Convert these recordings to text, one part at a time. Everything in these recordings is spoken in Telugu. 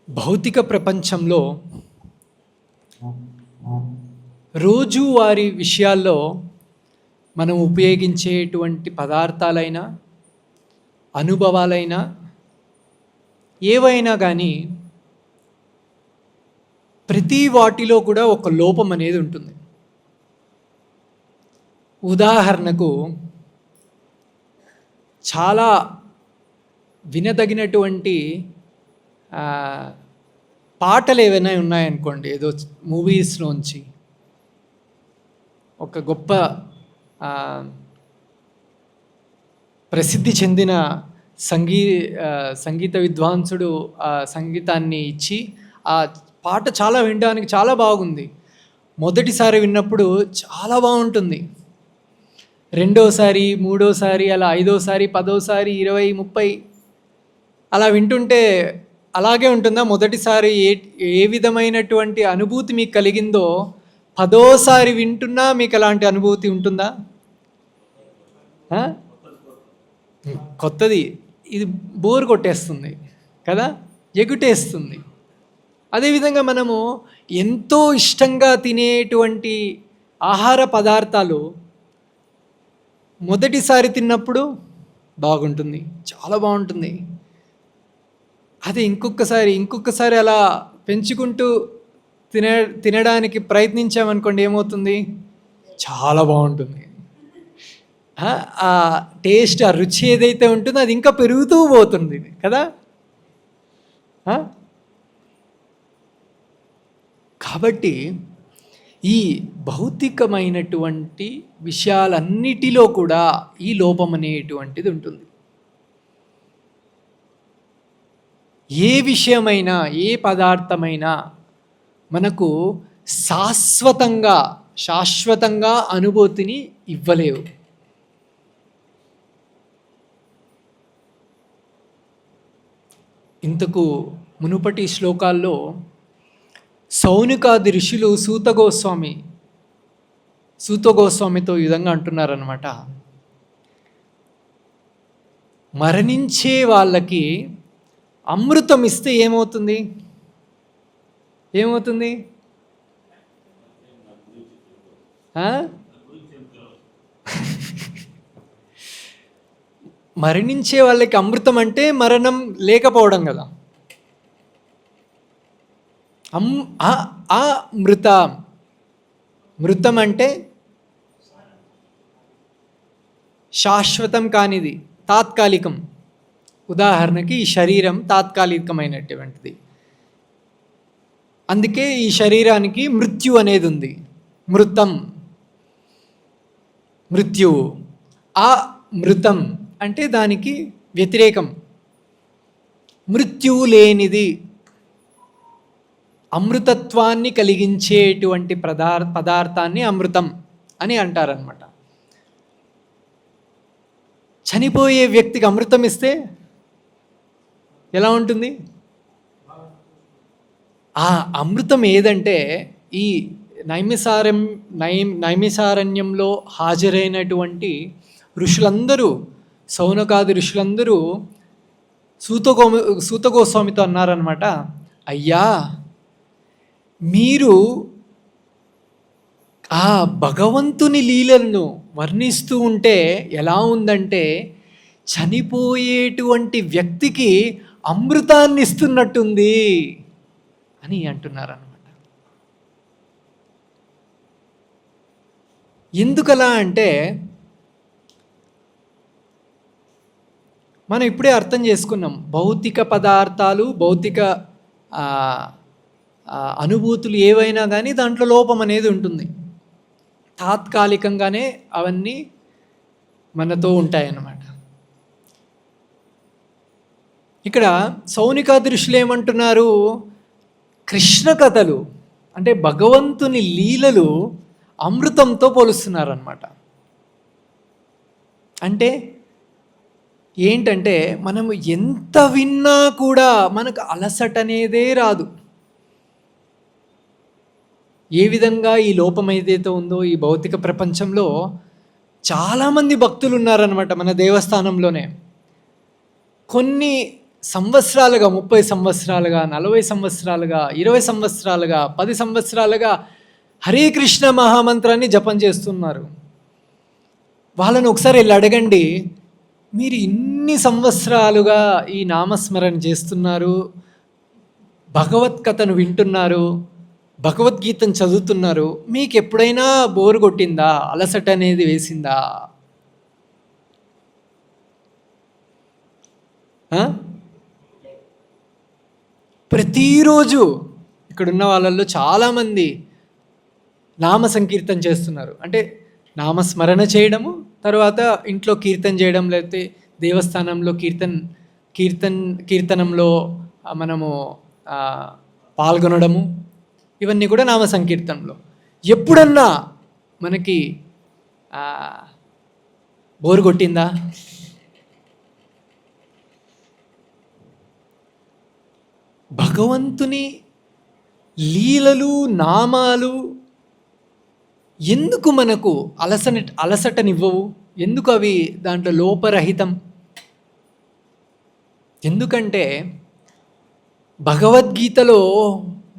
భౌతిక ప్రపంచంలో రోజువారీ విషయాల్లో మనం ఉపయోగించేటువంటి పదార్థాలైనా అనుభవాలైనా ఏవైనా కానీ ప్రతి వాటిలో కూడా ఒక లోపం అనేది ఉంటుంది. ఉదాహరణకు చాలా వినదగినటువంటి పాటలు ఏవైనా ఉన్నాయనుకోండి, ఏదో మూవీస్లోంచి ఒక గొప్ప ప్రసిద్ధి చెందిన సంగీత విద్వాంసుడు ఆ సంగీతాన్ని ఇచ్చి ఆ పాట చాలా వినడానికి చాలా బాగుంది. మొదటిసారి విన్నప్పుడు చాలా బాగుంటుంది. రెండోసారి, మూడోసారి, అలా ఐదోసారి, 10వ సారి, 20, 30 అలా వింటుంటే అలాగే ఉంటుందా? మొదటిసారి ఏ విధమైనటువంటి అనుభూతి మీకు కలిగిందో 10వ సారి వింటున్నా మీకు అలాంటి అనుభూతి ఉంటుందా? కొత్తది ఇది బోర్ కొట్టేస్తుంది కదా, ఎగుటేస్తుంది. అదేవిధంగా మనము ఎంతో ఇష్టంగా తినేటువంటి ఆహార పదార్థాలు మొదటిసారి తిన్నప్పుడు బాగుంటుంది, చాలా బాగుంటుంది. అది ఇంకొకసారి అలా పెంచుకుంటూ తినడానికి ప్రయత్నించామనుకోండి, ఏమవుతుంది? చాలా బాగుంటుంది. ఆ టేస్ట్, ఆ రుచి ఏదైతే ఉంటుందో అది ఇంకా పెరుగుతూ పోతుంది కదా. కాబట్టి ఈ భౌతికమైనటువంటి విషయాలన్నిటిలో కూడా ఈ లోపం అనేటువంటిది ఉంటుంది. ఏ విషయమైనా, ఏ పదార్థమైనా మనకు శాశ్వతంగా అనుభూతిని ఇవ్వలేవు. ఇంతకు మునుపటి శ్లోకాల్లో సౌనకాది ఋషులు సూతగోస్వామితో ఈ విధంగా అంటున్నారనమాట. మరణించే వాళ్ళకి అమృతం ఇస్తే ఏమవుతుంది? మరణించే వాళ్ళకి అమృతం అంటే మరణం లేకపోవడం కదా. మృతం అంటే శాశ్వతం కానిది, తాత్కాలికం. ఉదాహరణకి ఈ శరీరం తాత్కాలికమైనటువంటిది. అందుకే ఈ శరీరానికి మృత్యు అనేది ఉంది. మృత్యువు. ఆ మృతం అంటే దానికి వ్యతిరేకం. మృత్యువు లేనిది, అమృతత్వాన్ని కలిగించేటువంటి పదార్థాన్ని అమృతం అని అంటారనమాట. చనిపోయే వ్యక్తికి అమృతం ఇస్తే ఎలా ఉంటుంది? ఆ అమృతం ఏదంటే ఈ నైమిసారణ్యంలో హాజరైనటువంటి ఋషులందరూ, సౌనకాది ఋషులందరూ సూతగోస్వామితో అన్నారనమాట, అయ్యా మీరు ఆ భగవంతుని లీలలను వర్ణిస్తూ ఉంటే ఎలా ఉందంటే చనిపోయేటువంటి వ్యక్తికి అమృతాన్ని ఇస్తున్నట్టుంది అని అంటున్నారనమాట. ఎందుకలా అంటే మనం ఇప్పుడే అర్థం చేసుకున్నాం, భౌతిక పదార్థాలు, భౌతిక అనుభూతులు ఏవైనా కానీ దాంట్లో లోపం అనేది ఉంటుంది. తాత్కాలికంగానే అవన్నీ మనతో ఉంటాయన్నమాట. ఇక్కడ సౌనికాది ఋషులు ఏమంటున్నారు? కృష్ణ కథలు అంటే భగవంతుని లీలలు అమృతంతో పోలుస్తున్నారన్నమాట. అంటే ఏంటంటే మనము ఎంత విన్నా కూడా మనకు అలసట అనేదే రాదు. ఏ విధంగా ఈ లోపం ఏదైతే ఉందో ఈ భౌతిక ప్రపంచంలో చాలామంది భక్తులు ఉన్నారనమాట మన దేవస్థానంలోనే. కొన్ని సంవత్సరాలుగా, 30 సంవత్సరాలుగా, 40 సంవత్సరాలుగా, 20 సంవత్సరాలుగా, 10 సంవత్సరాలుగా హరే కృష్ణ మహామంత్రాన్ని జపం చేస్తున్నారు. వాళ్ళని ఒకసారి వెళ్ళి అడగండి, మీరు ఇన్ని సంవత్సరాలుగా ఈ నామస్మరణ చేస్తున్నారు, భగవత్కథను వింటున్నారు, భగవద్గీతను చదువుతున్నారు, మీకు ఎప్పుడైనా బోరు కొట్టిందా, అలసట అనేది వేసిందా? ప్రతిరోజు ఇక్కడున్న వాళ్ళల్లో చాలామంది నామ సంకీర్తన చేస్తున్నారు. అంటే నామస్మరణ చేయడము, తర్వాత ఇంట్లో కీర్తన చేయడం, లేకపోతే దేవస్థానంలో కీర్తనంలో మనము పాల్గొనడము, ఇవన్నీ కూడా నామ సంకీర్తనలో. ఎప్పుడన్నా మనకి బోరు కొట్టిందా? భగవంతుని లీలలు, నామాలు ఎందుకు మనకు అలసటనివ్వవు? ఎందుకు అవి దాంట్లో లోపరహితం? ఎందుకంటే భగవద్గీతలో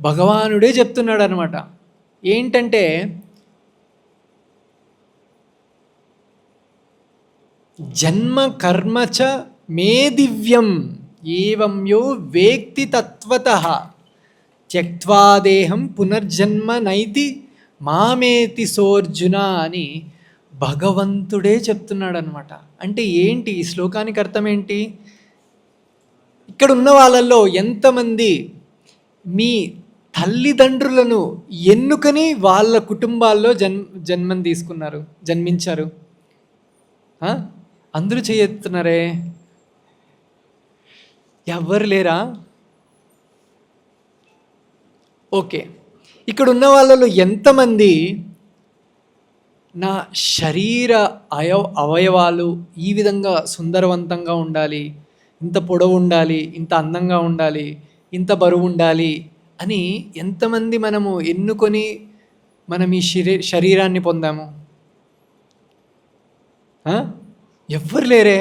భగవానుడే చెప్తున్నాడు అనమాట. ఏంటంటే జన్మ కర్మచ మే దివ్యం ఏవం యో వేక్తి తత్వతః త్యక్త్వా దేహం పునర్జన్మ నైతి మామేతి సోర్జున అని భగవంతుడే చెప్తున్నాడు అనమాట. అంటే ఏంటి ఈ శ్లోకానికి అర్థం ఏంటి? ఇక్కడ ఉన్న వాళ్ళల్లో ఎంతమంది మీ తల్లిదండ్రులను ఎన్నుకొని వాళ్ళ కుటుంబాల్లో జన్మించారు? అందరూ చేయెత్తున్నారే, ఎవ్వరు లేరా? ఓకే, ఇక్కడ ఉన్న వాళ్ళలో ఎంతమంది నా శరీర అవయవాలు ఈ విధంగా సుందరవంతంగా ఉండాలి, ఇంత పొడవు ఉండాలి, ఇంత అందంగా ఉండాలి, ఇంత బరువు ఉండాలి అని ఎంతమంది మనము ఎన్నుకొని మనం ఈ శరీరాన్ని పొందాము? ఎవ్వరు లేరే.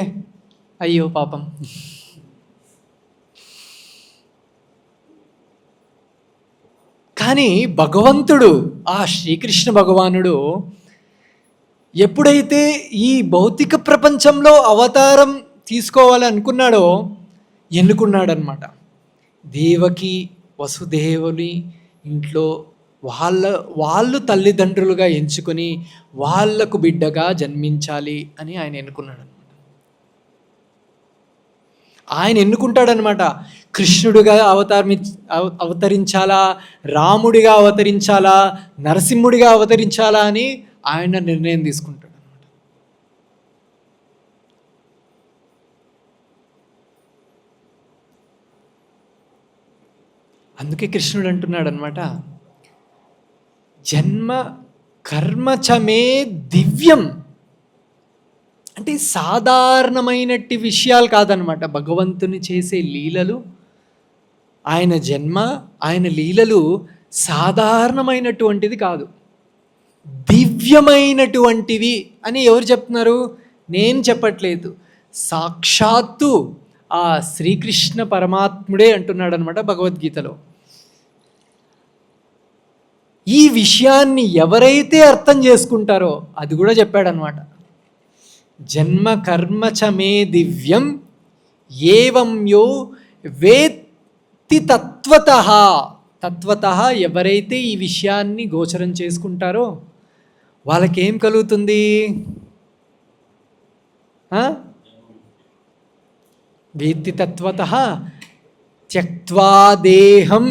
అయ్యో పాపం. కానీ భగవంతుడు, ఆ శ్రీకృష్ణ భగవానుడు ఎప్పుడైతే ఈ భౌతిక ప్రపంచంలో అవతారం తీసుకోవాలని అనుకున్నాడో ఎన్నుకున్నాడనమాట. దేవకి వసుదేవుని ఇంట్లో వాళ్ళు తల్లిదండ్రులుగా ఎంచుకొని వాళ్లకు బిడ్డగా జన్మించాలి అని ఆయన ఎన్నుకున్నాడు. ఆయన ఎన్నుకుంటాడనమాట. కృష్ణుడిగా అవతరించాలా, రాముడిగా అవతరించాలా, నరసింహుడిగా అవతరించాలా అని ఆయన నిర్ణయం తీసుకుంటాడు అనమాట. అందుకే కృష్ణుడు అంటున్నాడు అనమాట, జన్మ కర్మచమే దివ్యం. అంటే సాధారణమైనట్టి విషయాలు కాదనమాట. భగవంతుని చేసే లీలలు, ఆయన జన్మ, ఆయన లీలలు సాధారణమైనటువంటిది కాదు, దివ్యమైనటువంటివి అని ఎవరు చెప్తున్నారు? నేను చెప్పట్లేదు, సాక్షాత్తు ఆ శ్రీకృష్ణ పరమాత్ముడే అంటున్నాడు అనమాట భగవద్గీతలో. ఈ విషయాన్ని ఎవరైతే అర్థం చేసుకుంటారో, అది కూడా చెప్పాడనమాట, జన్మ కర్మచ మే దివ్యం ఏవం యో వేత్తి తత్వతః. తత్వతః ఎవరైతే ఈ విషయాన్ని గోచరం చేసుకుంటారో వాళ్ళకేం కలుగుతుంది? వేత్తి తత్వతః త్యక్త్వా దేహం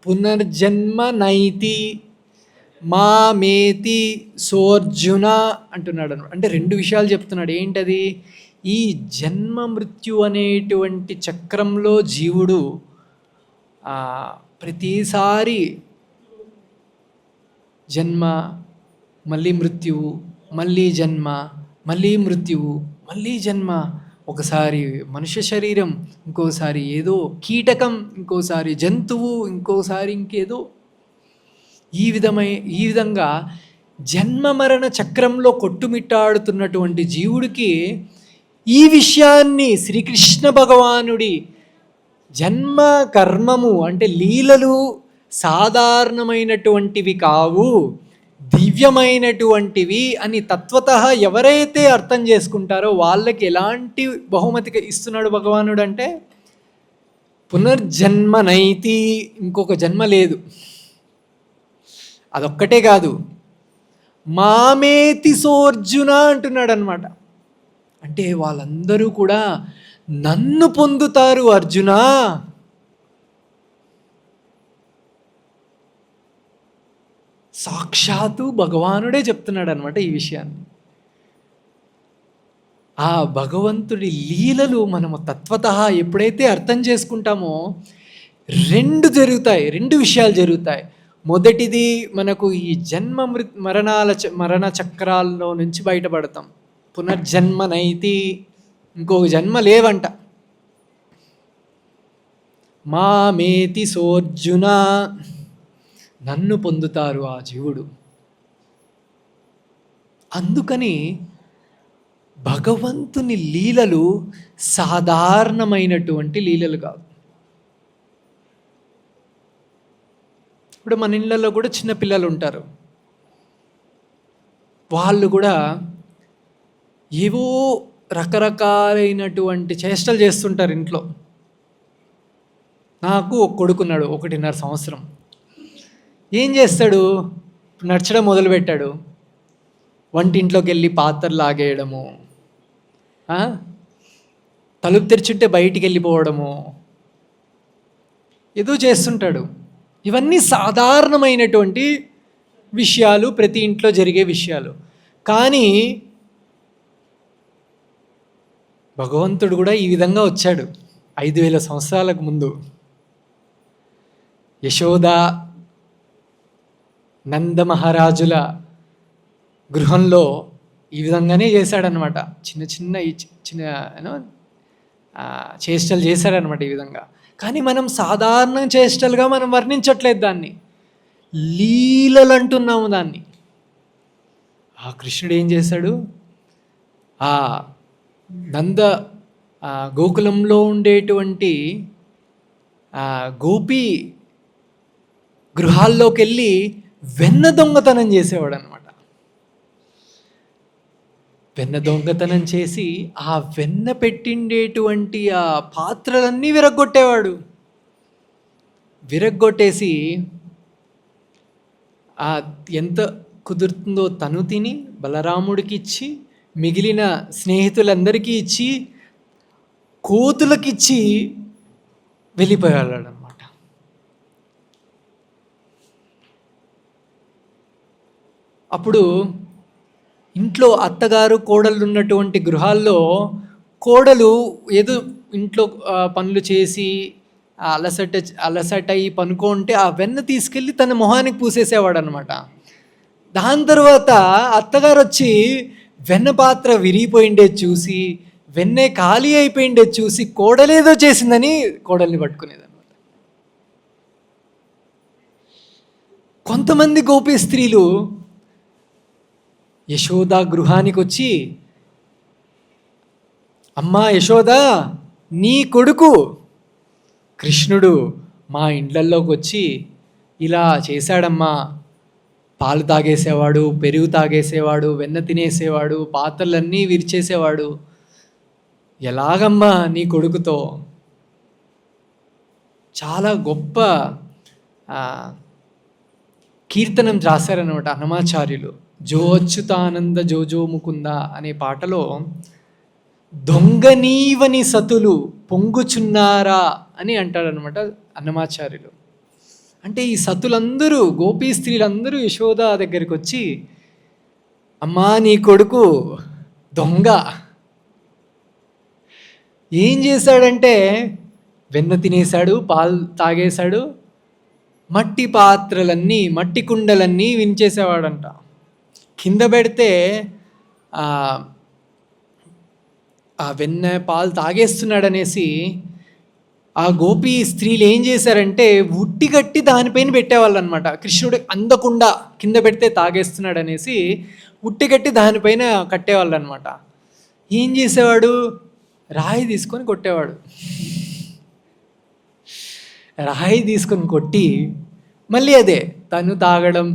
పునర్జన్మ నైతి మామేతి సోర్జున అంటున్నాడు. అంటే రెండు విషయాలు చెప్తున్నాడు. ఏంటది? ఈ జన్మ మృత్యు అనేటువంటి చక్రంలో జీవుడు ప్రతిసారి జన్మ, మళ్ళీ మృత్యువు, మళ్ళీ జన్మ, మళ్ళీ మృత్యువు, మళ్ళీ జన్మ. ఒకసారి మనుష్య శరీరం, ఇంకోసారి ఏదో కీటకం, ఇంకోసారి జంతువు, ఇంకోసారి ఇంకేదో. ఈ విధంగా జన్మ మరణ చక్రంలో కొట్టుమిట్టాడుతున్నటువంటి జీవుడికి ఈ విషయాన్ని శ్రీకృష్ణ భగవానుడి జన్మ కర్మము అంటే లీలలు సాధారణమైనటువంటివి కావు, దివ్యమైనటువంటివి అని తత్వతః ఎవరైతే అర్థం చేసుకుంటారో వాళ్ళకి ఎలాంటి బహుమతి ఇస్తున్నాడు భగవానుడు అంటే, పునర్జన్మ నైతి, ఇంకొక జన్మ లేదు. అదొక్కటే కాదు, మామేతి సోర్జున అంటున్నాడు అనమాట. అంటే వాళ్ళందరూ కూడా నన్ను పొందుతారు అర్జున. సాక్షాత్తు భగవానుడే చెప్తున్నాడు అనమాట ఈ విషయాన్ని. ఆ భగవంతుడి లీలలు మనము తత్వతః ఎప్పుడైతే అర్థం చేసుకుంటామో రెండు విషయాలు జరుగుతాయి. మొదటిది, మనకు ఈ జన్మ మరణ చక్రాల్లో నుంచి బయటపడతాం. పునర్జన్మ నైతి, ఇంకొక జన్మ లేవంట. మామేతి సోర్జున, నన్ను పొందుతారు ఆ జీవుడు. అందుకని భగవంతుని లీలలు సాధారణమైనటువంటి లీలలు కాదు. ఇప్పుడు మన ఇళ్ళల్లో కూడా చిన్నపిల్లలు ఉంటారు. వాళ్ళు కూడా ఏవో రకరకాలైనటువంటి చేష్టలు చేస్తుంటారు ఇంట్లో. నాకు ఒక కొడుకున్నాడు, 1.5 సంవత్సరం. ఏం చేస్తాడు, నడచడం మొదలుపెట్టాడు, వంటింట్లోకి వెళ్ళి పాత్రలు లాగేయడము, తలుపు తెరిచుంటే బయటికి వెళ్ళిపోవడము, ఏదో చేస్తుంటాడు. ఇవన్నీ సాధారణమైనటువంటి విషయాలు, ప్రతి ఇంట్లో జరిగే విషయాలు. కానీ భగవంతుడు కూడా ఈ విధంగా వచ్చాడు 5,000 సంవత్సరాలకు ముందు. యశోద నంద మహారాజుల గృహంలో ఈ విధంగానే చేశాడనమాట. చిన్న చేష్టలు చేశాడనమాట ఈ విధంగా. కానీ మనం సాధారణ చేష్టలుగా మనం వర్ణించట్లేదు దాన్ని, లీలలు అంటున్నాము దాన్ని. ఆ కృష్ణుడు ఏం చేశాడు, ఆ గోకులంలో ఉండేటువంటి గోపి గృహాల్లోకి వెళ్ళి వెన్న దొంగతనం చేసేవాడు అనమాట. వెన్న దొంగతనం చేసి ఆ వెన్న పెట్టిండేటువంటి ఆ పాత్రలన్నీ విరగ్గొట్టేసి ఎంత కుదురుతుందో తను తిని బలరాముడికి ఇచ్చి, మిగిలిన స్నేహితులందరికీ ఇచ్చి, కోతులకిచ్చి వెళ్ళిపోయాడు అనమాట. అప్పుడు ఇంట్లో అత్తగారు కోడళ్ళు ఉన్నటువంటి గృహాల్లో కోడలు ఏదో ఇంట్లో పనులు చేసి అలసట పనుకుంటే ఆ వెన్న తీసుకెళ్ళి తన మొహానికి పూసేసేవాడు అనమాట. దాని తర్వాత అత్తగారు వచ్చి వెన్న పాత్ర విరిగిపోయిండేది చూసి, వెన్నే ఖాళీ అయిపోయిండేది చూసి, కోడలేదో చేసిందని కోడల్ని పట్టుకునేది అనమాట. కొంతమంది గోపి స్త్రీలు యశోద గృహానికి వచ్చి, అమ్మా యశోద, నీ కొడుకు కృష్ణుడు మా ఇండ్లల్లోకి వచ్చి ఇలా చేశాడమ్మా, పాలు తాగేసేవాడు, పెరుగు తాగేసేవాడు, వెన్న తినేసేవాడు, పాత్రలన్నీ విరిచేసేవాడు, ఎలాగమ్మా నీ కొడుకుతో? చాలా గొప్ప కీర్తనం రాశారనమాట అన్నమాచార్యులు. జో అచ్యుతానంద జోజో ముకుంద అనే పాటలో దొంగనీవని సతులు పొంగుచున్నారా అని అంటారనమాట అన్నమాచార్యులు. అంటే ఈ సతులందరూ, గోపీ స్త్రీలందరూ యశోద దగ్గరికి వచ్చి, అమ్మా నీ కొడుకు దొంగ, ఏం చేశాడంటే వెన్న తినేశాడు, పాలు తాగేశాడు, మట్టి పాత్రలన్నీ, మట్టి కుండలన్నీ వించేసేవాడంట. కింద పెడితే ఆ వెన్న పాలు తాగేస్తున్నాడనేసి ఆ గోపీ స్త్రీలు ఏం చేశారంటే ఉట్టి కట్టి దానిపైన పెట్టేవాళ్ళు అనమాట. కృష్ణుడు అందకుండా కింద పెడితే తాగేస్తున్నాడు అనేసి ఉట్టి కట్టి దానిపైన కట్టేవాళ్ళు అనమాట. ఏం చేసేవాడు, రాయి తీసుకొని కొట్టేవాడు. రాయి తీసుకొని కొట్టి మళ్ళీ అదే తను తాగడం,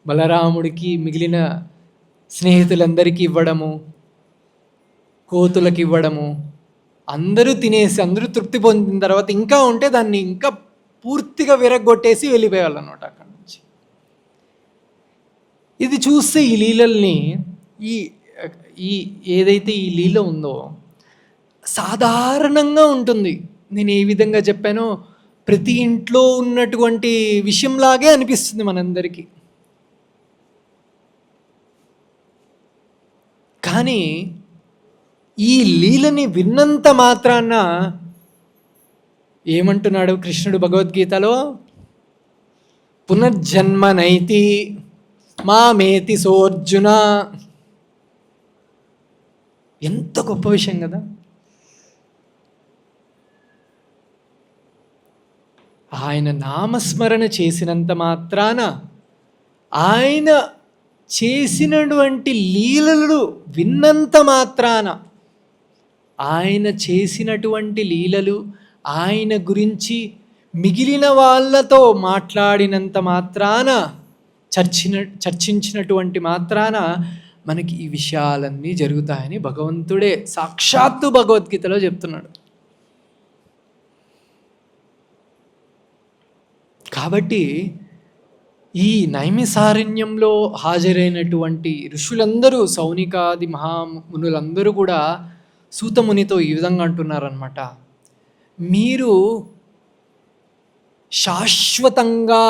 బలరాముడికి మిగిలిన స్నేహితులందరికీ ఇవ్వడము, కోతులకు ఇవ్వడము, అందరూ తినేసి అందరూ తృప్తి పొందిన తర్వాత ఇంకా ఉంటే దాన్ని ఇంకా పూర్తిగా విరగొట్టేసి వెళ్ళిపోయేవాళ్ళు అన్నమాట అక్కడి నుంచి. ఇది చూస్తే ఈ లీలల్ని ఈ ఈ ఏదైతే ఈ లీల ఉందో సాధారణంగా ఉంటుంది. నేను ఏ విధంగా చెప్పానో ప్రతి ఇంట్లో ఉన్నటువంటి విషయంలాగే అనిపిస్తుంది మనందరికీ. కానీ ఈ లీలని విన్నంత మాత్రాన ఏమంటున్నాడు కృష్ణుడు భగవద్గీతలో? పునర్జన్మనైతి మామేతి సోర్జున. ఎంత గొప్ప విషయం కదా. ఆయన నామస్మరణ చేసినంత మాత్రాన, ఆయన చేసినటువంటి లీలలు విన్నంత మాత్రాన, ఆయన చేసినటువంటి లీలలు ఆయన గురించి మిగిలిన వాళ్ళతో మాట్లాడినంత మాత్రాన, చర్చించినటువంటి మాత్రాన మనకి ఈ విషయాలన్నీ జరుగుతాయని భగవంతుడే సాక్షాత్తు భగవద్గీతలో చెప్తున్నాడు. కాబట్టి ఈ నైమిసారణ్యంలో హాజరైనటువంటి ఋషులందరూ, సౌనికాది మహామునులందరూ కూడా సూతమునితో ఈ విధంగా అంటున్నారనమాట. మీరు శాశ్వతంగా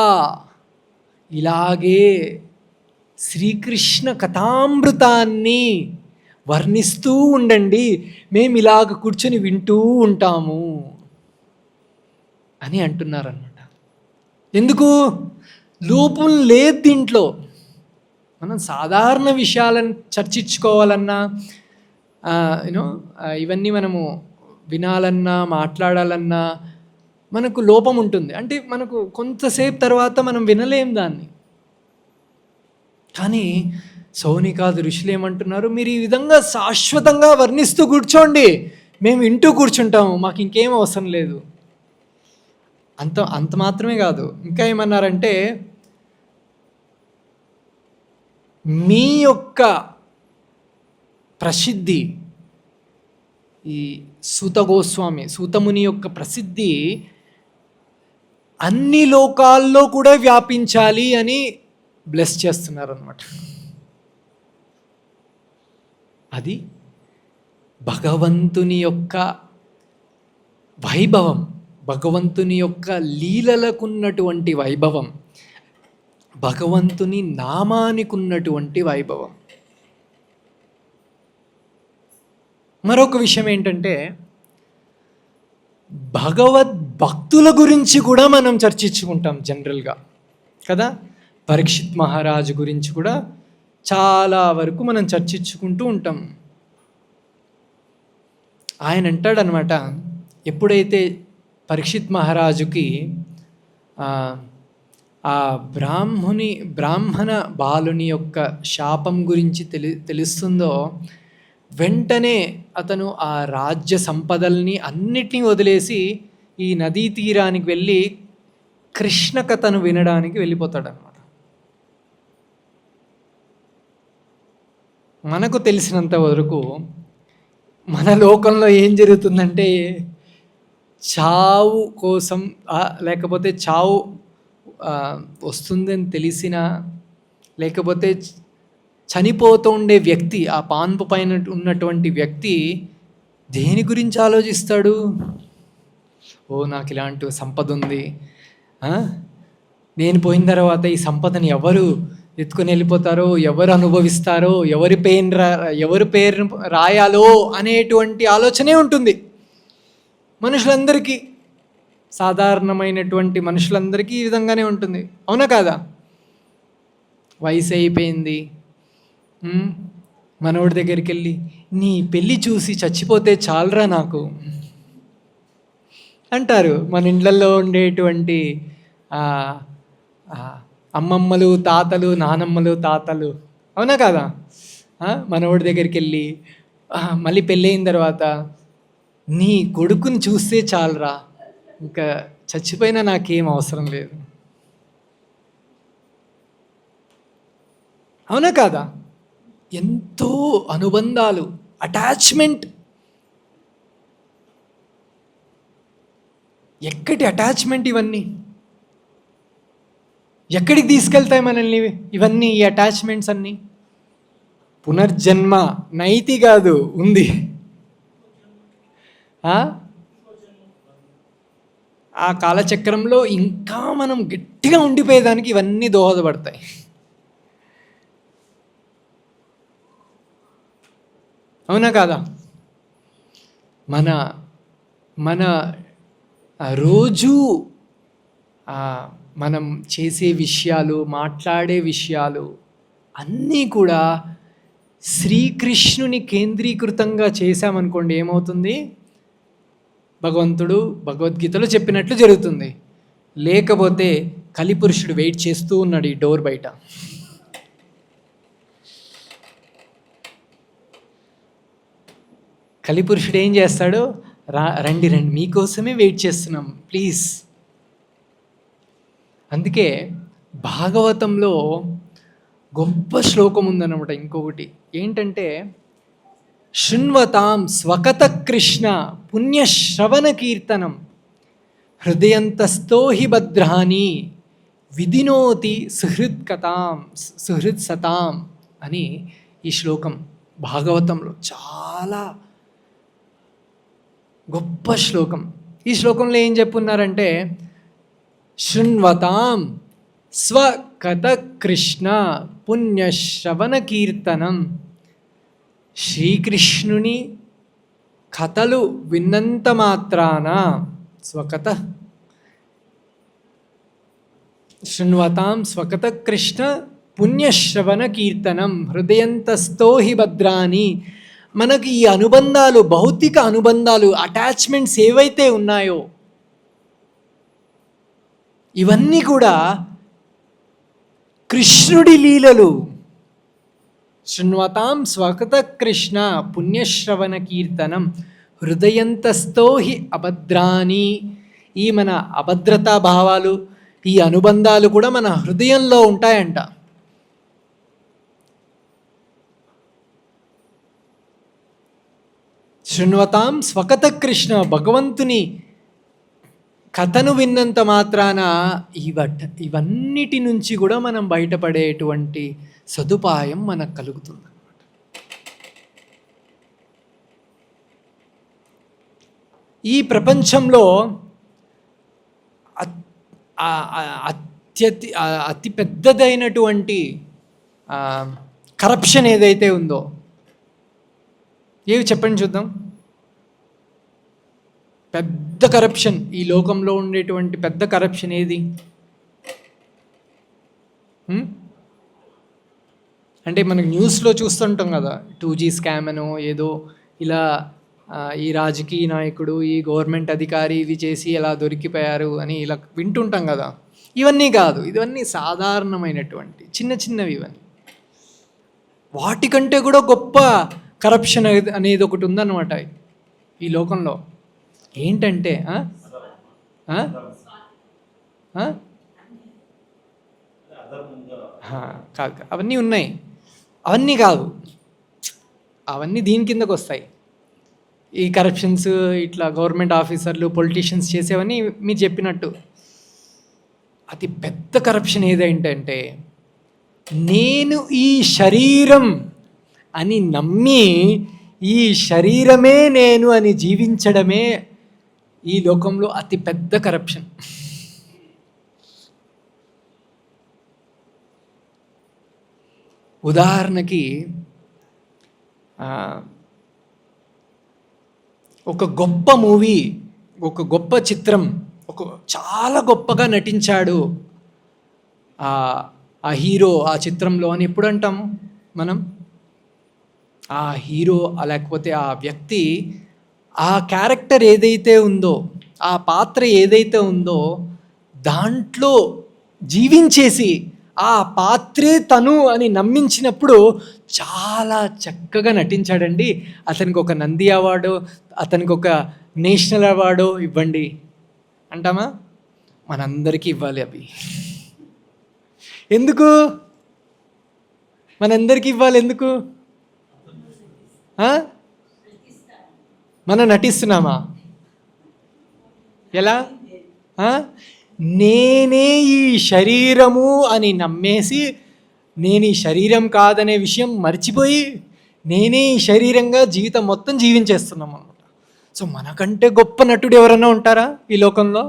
ఇలాగే శ్రీకృష్ణ కథామృతాన్ని వర్ణిస్తూ ఉండండి, మేము ఇలాగ కూర్చొని వింటూ ఉంటాము అని అంటున్నారన్నమాట. ఎందుకు? లోపం లేదు దీంట్లో. మనం సాధారణ విషయాలను చర్చించుకోవాలన్నా, ఇవన్నీ మనము వినాలన్నా, మాట్లాడాలన్నా మనకు లోపం ఉంటుంది. అంటే మనకు కొంతసేపు తర్వాత మనం వినలేం దాన్ని. కానీ సౌనికాది ఋషులు ఏమంటున్నారు? మీరు ఈ విధంగా శాశ్వతంగా వర్ణిస్తూ కూర్చోండి, మేము వింటూ కూర్చుంటాము, మాకు ఇంకేం అవసరం లేదు. అంత మాత్రమే కాదు, ఇంకా ఏమన్నారంటే, మీ యొక్క ప్రసిద్ధి, ఈ సూతముని యొక్క ప్రసిద్ధి అన్ని లోకాల్లో కూడా వ్యాపించాలి అని బ్లెస్ చేస్తున్నారు అన్నమాట. అది భగవంతుని యొక్క వైభవం, భగవంతుని యొక్క లీలలకున్నటువంటి వైభవం, భగవంతుని నామానికి ఉన్నటువంటి వైభవం. మరొక విషయం ఏంటంటే, భగవద్భక్తుల గురించి కూడా మనం చర్చించుకుంటాం జనరల్గా కదా. పరీక్షిత్ మహారాజు గురించి కూడా చాలా వరకు మనం చర్చించుకుంటూ ఉంటాం. ఆయన అంటాడనమాట, ఎప్పుడైతే పరీక్షిత్ మహారాజుకి ఆ బ్రాహ్మణ బాలుని యొక్క శాపం గురించి తెలుస్తుందో, వెంటనే అతను ఆ రాజ్య సంపదల్ని అన్నిటినీ వదిలేసి ఈ నదీ తీరానికి వెళ్ళి కృష్ణ కథను వినడానికి వెళ్ళిపోతాడనమాట. మనకు తెలిసినంత వరకు మన లోకంలో ఏం జరుగుతుందంటే, చావు కోసం లేకపోతే చావు వస్తుందని తెలిసినా, లేకపోతే చనిపోతూ ఉండే వ్యక్తి, ఆ పాన్పు పైన ఉన్నటువంటి వ్యక్తి దేని గురించి ఆలోచిస్తాడు? నాకు ఇలాంటి సంపద ఉంది, నేను పోయిన తర్వాత ఈ సంపదని ఎవరు ఎత్తుకొని వెళ్ళిపోతారో, ఎవరు అనుభవిస్తారో, ఎవరి పేరు రాయాలో అనేటువంటి ఆలోచనే ఉంటుంది మనుషులందరికీ. సాధారణమైనటువంటి మనుషులందరికీ ఈ విధంగానే ఉంటుంది, అవునా కాదా? వయసు అయిపోయింది, మనోడి దగ్గరికి వెళ్ళి నీ పెళ్ళి చూసి చచ్చిపోతే చాలరా నాకు అంటారు మన ఇళ్ళల్లో ఉండేటువంటి అమ్మమ్మలు, తాతలు, నానమ్మలు, తాతలు, అవునా కాదా? మనోడి దగ్గరికి వెళ్ళి మళ్ళీ పెళ్ళి అయిన తర్వాత నీ కొడుకుని చూస్తే చాలరా, ఇంకా చచ్చిపోయినా నాకేం అవసరం లేదు. అవునా కాదా? ఎంతో అనుబంధాలు, అటాచ్మెంట్. ఎక్కడి అటాచ్మెంట్ ఇవన్నీ? ఎక్కడికి తీసుకెళ్తాయి మనల్ని ఇవన్నీ, ఈ అటాచ్మెంట్స్ అన్నీ? పునర్జన్మ నైతి కాదు, ఉంది. ఆ కాలచక్రంలో ఇంకా మనం గట్టిగా ఉండిపోయేదానికి ఇవన్నీ దోహదపడతాయి. అవునా కాదా? మన మన రోజు మనం చేసే విషయాలు, మాట్లాడే విషయాలు అన్నీ కూడా శ్రీకృష్ణుని కేంద్రీకృతంగా చేశామనుకోండి, ఏమవుతుంది? భగవంతుడు భగవద్గీతలో చెప్పినట్లు జరుగుతుంది. లేకపోతే కలిపురుషుడు వెయిట్ చేస్తూ ఉన్నాడు ఈ డోర్ బయట. కలిపురుషుడు ఏం చేస్తాడు? రండి రండి, మీకోసమే వెయిట్ చేస్తున్నాం, ప్లీజ్. అందుకే భాగవతంలో గొప్ప శ్లోకం ఉందన్నమాట. ఇంకొకటి ఏంటంటే, శృణ్వతాం స్వకత కృష్ణ పుణ్యశ్రవణ కీర్తనం హృదయంతస్థో హి భద్రాని విధినోతి సుహృత్ సతాం అని ఈ శ్లోకం భాగవతంలో చాలా గొప్ప శ్లోకం. ఈ శ్లోకంలో ఏం చెప్పున్నారంటే, శృణ్వతాం స్వకత కృష్ణ పుణ్యశ్రవణ కీర్తనం, శ్రీకృష్ణుని కథలు విన్నంత మాత్రాన స్వకత శృణ్వతాం స్వకత కృష్ణ పుణ్యశ్రవణ కీర్తనం హృదయంతస్థో హి భద్రాని. మనకి ఈ అనుబంధాలు, భౌతిక అనుబంధాలు, అటాచ్మెంట్స్ ఏవైతే ఉన్నాయో ఇవన్నీ కూడా కృష్ణుడి లీలలు. శృణ్వతాం స్వకత కృష్ణ పుణ్యశ్రవణ కీర్తనం హృదయంతస్థో హి అభద్రాని. ఈ మన అభద్రతా భావాలు, ఈ అనుబంధాలు కూడా మన హృదయంలో ఉంటాయంట. శృణ్వతాం స్వకత కృష్ణ, భగవంతుని కథను విన్నంత మాత్రాన ఇవన్నిటి నుంచి కూడా మనం బయటపడేటువంటి సదుపాయం మనకు కలుగుతుంది. ఈ ప్రపంచంలో అతి పెద్దదైనటువంటి కరప్షన్ ఏదైతే ఉందో, ఏవి చెప్పండి చూద్దాం. పెద్ద కరప్షన్, ఈ లోకంలో ఉండేటువంటి పెద్ద కరప్షన్ ఏది? అంటే మనకు న్యూస్లో చూస్తుంటాం కదా, 2G స్కామ్ అనో ఏదో ఇలా, ఈ రాజకీయ నాయకుడు, ఈ గవర్నమెంట్ అధికారి ఇవి చేసి ఎలా దొరికిపోయారు అని ఇలా వింటుంటాం కదా. ఇవన్నీ కాదు, ఇవన్నీ సాధారణమైనటువంటి చిన్న చిన్నవి. ఇవన్నీ వాటికంటే కూడా గొప్ప కరప్షన్ అనేది ఒకటి ఉందన్నమాట ఈ లోకంలో. ఏంటంటే కాదు, అవన్నీ ఉన్నాయి. అవన్నీ కాదు, అవన్నీ దీని కిందకు వస్తాయి. ఈ కరప్షన్స్, ఇట్లా గవర్నమెంట్ ఆఫీసర్లు, పొలిటీషియన్స్ చేసేవన్నీ మీరు చెప్పినట్టు. అతి పెద్ద కరప్షన్ ఏదేంటంటే, నేను ఈ శరీరం అని నమ్మి ఈ శరీరమే నేను అని జీవించడమే ఈ లోకంలో అతి పెద్ద కరప్షన్. ఉదాహరణకి ఒక గొప్ప మూవీ, ఒక గొప్ప చిత్రం, చాలా గొప్పగా నటించాడు ఆ హీరో ఆ చిత్రంలో అని ఎప్పుడు అంటాము మనం? ఆ హీరో లేకపోతే ఆ వ్యక్తి ఆ క్యారెక్టర్ ఏదైతే ఉందో, ఆ పాత్ర ఏదైతే ఉందో దాంట్లో జీవించేసి ఆ పాత్రే తను అని నమ్మించినప్పుడు చాలా చక్కగా నటించాడండి. అతనికి ఒక నంది అవార్డు, అతనికి ఒక నేషనల్ అవార్డు ఇవ్వండి. అంటామా? మనందరికీ ఇవ్వాలి అవి. ఎందుకు మనందరికీ ఇవ్వాలి? ఎందుకు? మనం నటిస్తున్నామా? ఎలా? నేనే ఈ శరీరము అని నమ్మేసి, నేను ఈ శరీరం కాదనే విషయం మర్చిపోయి, నేనే ఈ శరీరంగా జీవితం మొత్తం జీవించేస్తున్నాం అనమాట. సో మనకంటే గొప్ప నటుడు ఎవరైనా ఉంటారా ఈ లోకంలో?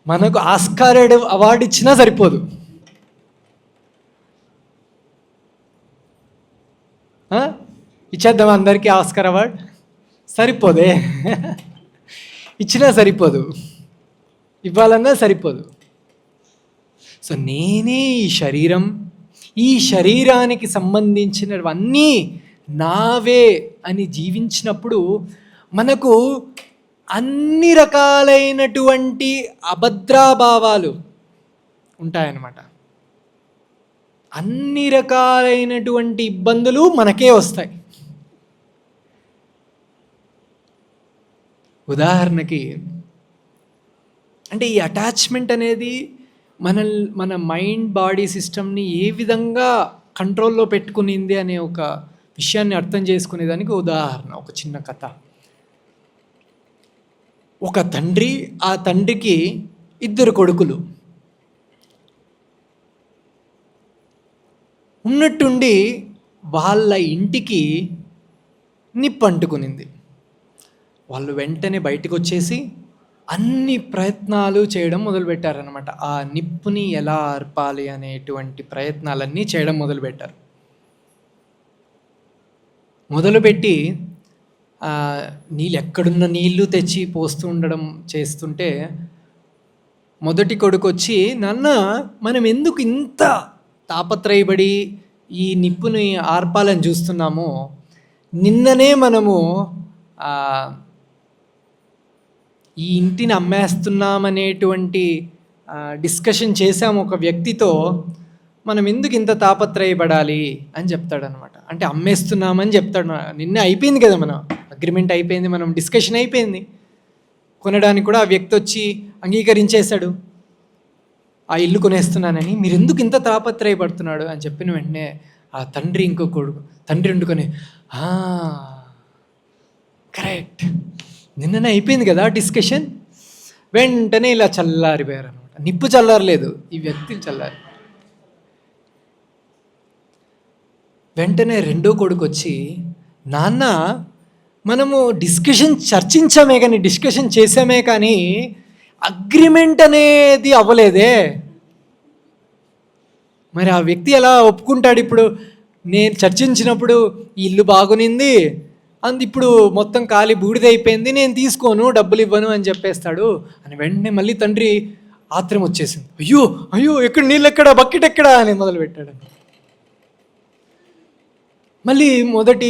మనకు ఆస్కార్ అవార్డు ఇచ్చినా సరిపోదు. ఇచ్చేద్దాం అందరికీ ఆస్కార్ అవార్డ్? సరిపోదే. ఇచ్చినా సరిపోదు, ఇవ్వాలన్నా సరిపోదు. సో నేనే ఈ శరీరం, ఈ శరీరానికి సంబంధించినవన్నీ నావే అని జీవించినప్పుడు మనకు అన్ని రకాలైనటువంటి అభద్రాభావాలు ఉంటాయన్నమాట. అన్ని రకాలైనటువంటి ఇబ్బందులు మనకే వస్తాయి. ఉదాహరణకి, అంటే ఈ అటాచ్మెంట్ అనేది మన మైండ్ బాడీ సిస్టమ్ని ఏ విధంగా కంట్రోల్లో పెట్టుకునింది అనే ఒక విషయాన్ని అర్థం చేసుకునేదానికి ఉదాహరణ ఒక చిన్న కథ. ఒక తండ్రి, ఆ తండ్రికి 2 కొడుకులు. ఉన్నట్టుండి వాళ్ళ ఇంటికి నిప్పు అంటుకునింది. వాళ్ళు వెంటనే బయటకు వచ్చేసి అన్ని ప్రయత్నాలు చేయడం మొదలుపెట్టారనమాట. ఆ నిప్పుని ఎలా ఆర్పాలి అనేటువంటి ప్రయత్నాలన్నీ చేయడం మొదలుపెట్టారు. మొదలుపెట్టి ఎక్కడున్న నీళ్లు తెచ్చి పోస్తూ ఉండడం చేస్తుంటే, మొదటి కొడుకు వచ్చి, నాన్న మనం ఎందుకు ఇంత తాపత్రయపడి ఈ నిప్పుని ఆర్పాలని చూస్తున్నాము? నిన్ననే మనము ఈ ఇంటిని అమ్మేస్తున్నామనేటువంటి డిస్కషన్ చేసాము ఒక వ్యక్తితో. మనం ఎందుకు ఇంత తాపత్రయపడాలి అని చెప్తాడనమాట. అంటే అమ్మేస్తున్నామని చెప్తాడు. నిన్న అయిపోయింది కదా, మనం అగ్రిమెంట్ అయిపోయింది, మనం డిస్కషన్ అయిపోయింది, కొనడానికి కూడా ఆ వ్యక్తి వచ్చి అంగీకరించేశాడు, ఆ ఇల్లు కొనేస్తున్నానని. మీరు ఎందుకు ఇంత తాపత్రయపడుతున్నాడు అని చెప్పిన వెంటనే ఆ తండ్రి ఇంకో కొడుకు, తండ్రి వండుకొని, కరెక్ట్, నిన్ననే అయిపోయింది కదా డిస్కషన్. వెంటనే ఇలా చల్లారిపోయారు అనమాట. నిప్పు చల్లారలేదు, ఈ వ్యక్తి చల్లారి. వెంటనే రెండో కొడుకు వచ్చి, నాన్న మనము చర్చించామే కానీ, డిస్కషన్ చేసామే కానీ అగ్రిమెంట్ అనేది అవ్వలేదే. మరి ఆ వ్యక్తి ఎలా ఒప్పుకుంటాడు? ఇప్పుడు నేను చర్చించినప్పుడు ఇల్లు బాగునింది, ఇప్పుడు మొత్తం ఖాళీ బూడిదైపోయింది, నేను తీసుకోను, డబ్బులు ఇవ్వను అని చెప్పేస్తాడు అని. వెంటనే మళ్ళీ తండ్రి ఆత్రం వచ్చేసింది. అయ్యో అయ్యో, ఎక్కడ నీళ్ళు ఎక్కడా, బకెట్ ఎక్కడా అని మొదలుపెట్టాడు. మళ్ళీ మొదటి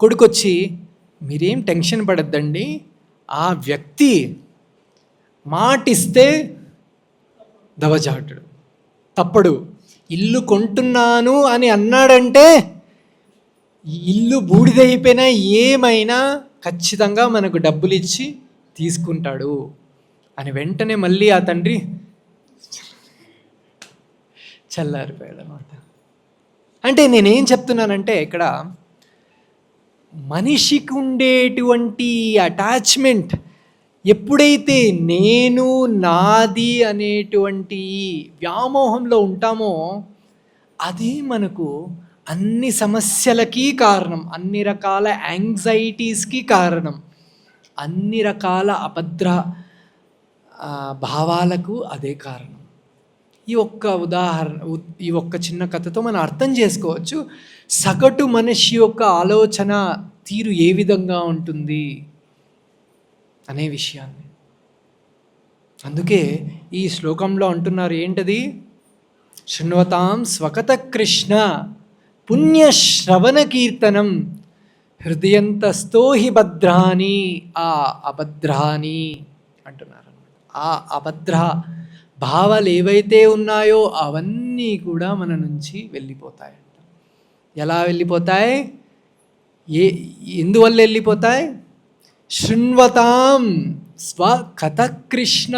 కొడుకొచ్చి, మీరేం టెన్షన్ పడద్దండి, ఆ వ్యక్తి మాటిస్తే దవజాటుడు, తప్పడు. ఇల్లు కొంటున్నాను అని అన్నాడంటే ఇల్లు బూడిదైపోయినా ఏమైనా ఖచ్చితంగా మనకు డబ్బులు ఇచ్చి తీసుకుంటాడు అని. వెంటనే మళ్ళీ ఆ తండ్రి చల్లారిపోయాడు అన్నమాట. అంటే నేనేం చెప్తున్నానంటే, ఇక్కడ మనిషికి ఉండేటువంటి అటాచ్మెంట్ ఎప్పుడైతే నేను నాది అనేటువంటి వ్యామోహంలో ఉంటామో, అది మనకు అన్ని సమస్యలకి కారణం, అన్ని రకాల యాంగ్జైటీస్కి కారణం, అన్ని రకాల అభద్ర భావాలకు అదే కారణం. ఈ ఒక్క చిన్న కథతో మనం అర్థం చేసుకోవచ్చు సగటు మనిషి యొక్క ఆలోచన తీరు ఏ విధంగా ఉంటుంది అనే విషయాన్ని. అందుకే ఈ శ్లోకంలో అంటున్నారు, ఏంటది? శృణ్వతాం స్వకత కృష్ణ పుణ్యశ్రవణ కీర్తనం హృదయంతస్థో హి భద్రాని ఆ అభద్రాని అంటున్నారు. ఆ అభద్ర భావాలు ఏవైతే ఉన్నాయో అవన్నీ కూడా మన నుంచి వెళ్ళిపోతాయి. ఎలా వెళ్ళిపోతాయి? ఎందువల్ల వెళ్ళిపోతాయి? శృణ్వతాం స్వకథ కృష్ణ.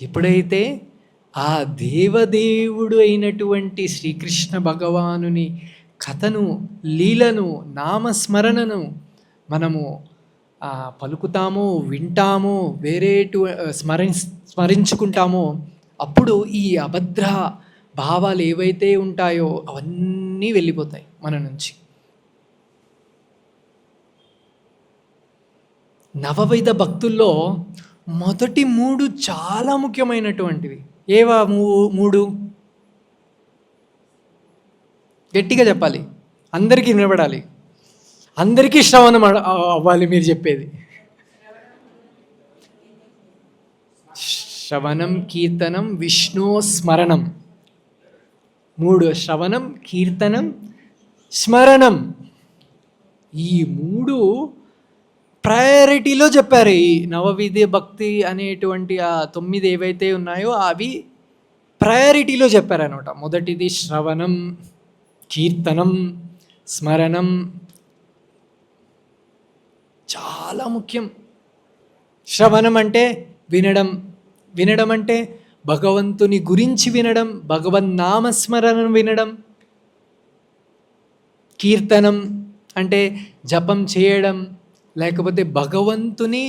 ఎప్పుడైతే ఆ దేవదేవుడు అయినటువంటి శ్రీకృష్ణ భగవానుని కథను, లీలను, నామస్మరణను మనము పలుకుతామో, వింటామో, స్మరించుకుంటామో, అప్పుడు ఈ అభద్ర భావాలు ఏవైతే ఉంటాయో అవన్నీ వెళ్ళిపోతాయి మన నుంచి. నవవిధ భక్తుల్లో మొదటి 3 చాలా ముఖ్యమైనటువంటివి. ఏవా 3? గట్టిగా చెప్పాలి, అందరికీ వినబడాలి, అందరికీ శ్రవణం అవ్వాలి మీరు చెప్పేది. శ్రవణం, కీర్తనం, విష్ణు స్మరణం. 3: శ్రవణం, కీర్తనం, స్మరణం. ఈ 3 ప్రయారిటీలో చెప్పారు. ఈ నవవిధ భక్తి అనేటువంటి ఆ 9 ఏవైతే ఉన్నాయో అవి ప్రయారిటీలో చెప్పారనమాట. మొదటిది శ్రవణం, కీర్తనం, స్మరణం. చాలా ముఖ్యం. శ్రవణం అంటే వినడం, వినడం అంటే భగవంతుని గురించి వినడం, భగవన్నామస్మరణం వినడం. కీర్తనం అంటే జపం చేయడం, లేకపోతే భగవంతుని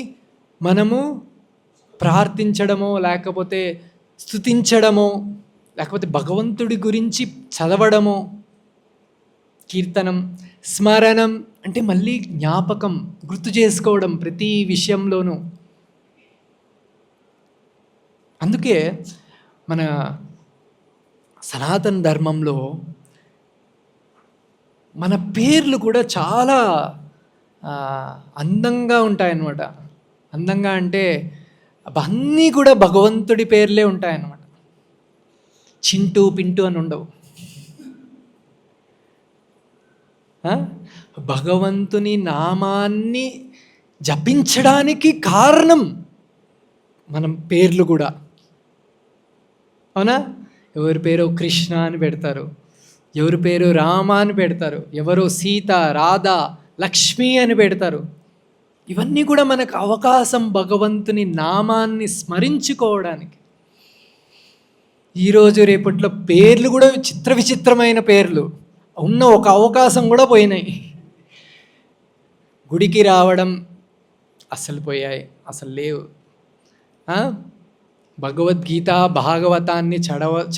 మనము ప్రార్థించడమో, లేకపోతే స్తుతించడమో, లేకపోతే భగవంతుడి గురించి చదవడమో కీర్తనం. స్మరణం అంటే మళ్ళీ జ్ఞాపకం, గుర్తు చేసుకోవడం ప్రతి విషయంలోనూ. అందుకే మన సనాతన ధర్మంలో మన పేర్లు కూడా చాలా అందంగా ఉంటాయన్నమాట. అందంగా అంటే అవన్నీ కూడా భగవంతుడి పేర్లే ఉంటాయన్నమాట. చింటూ, పింటూ అని ఉండవు. భగవంతుని నామాన్ని జపించడానికి కారణం మనం పేర్లు కూడా. అవునా? ఎవరి పేరు కృష్ణ అని పెడతారు, ఎవరి పేరు రామ అని పెడతారు, ఎవరో సీత, రాధ, లక్ష్మి అని పెడతారు. ఇవన్నీ కూడా మనకు అవకాశం భగవంతుని నామాన్ని స్మరించుకోవడానికి. ఈరోజు రేపట్లో పేర్లు కూడా విచిత్రమైన పేర్లు ఉన్న ఒక అవకాశం కూడా పోయినాయి. గుడికి రావడం అసలు పోయాయి, అసలు లేవు. భగవద్గీత, భాగవతాన్ని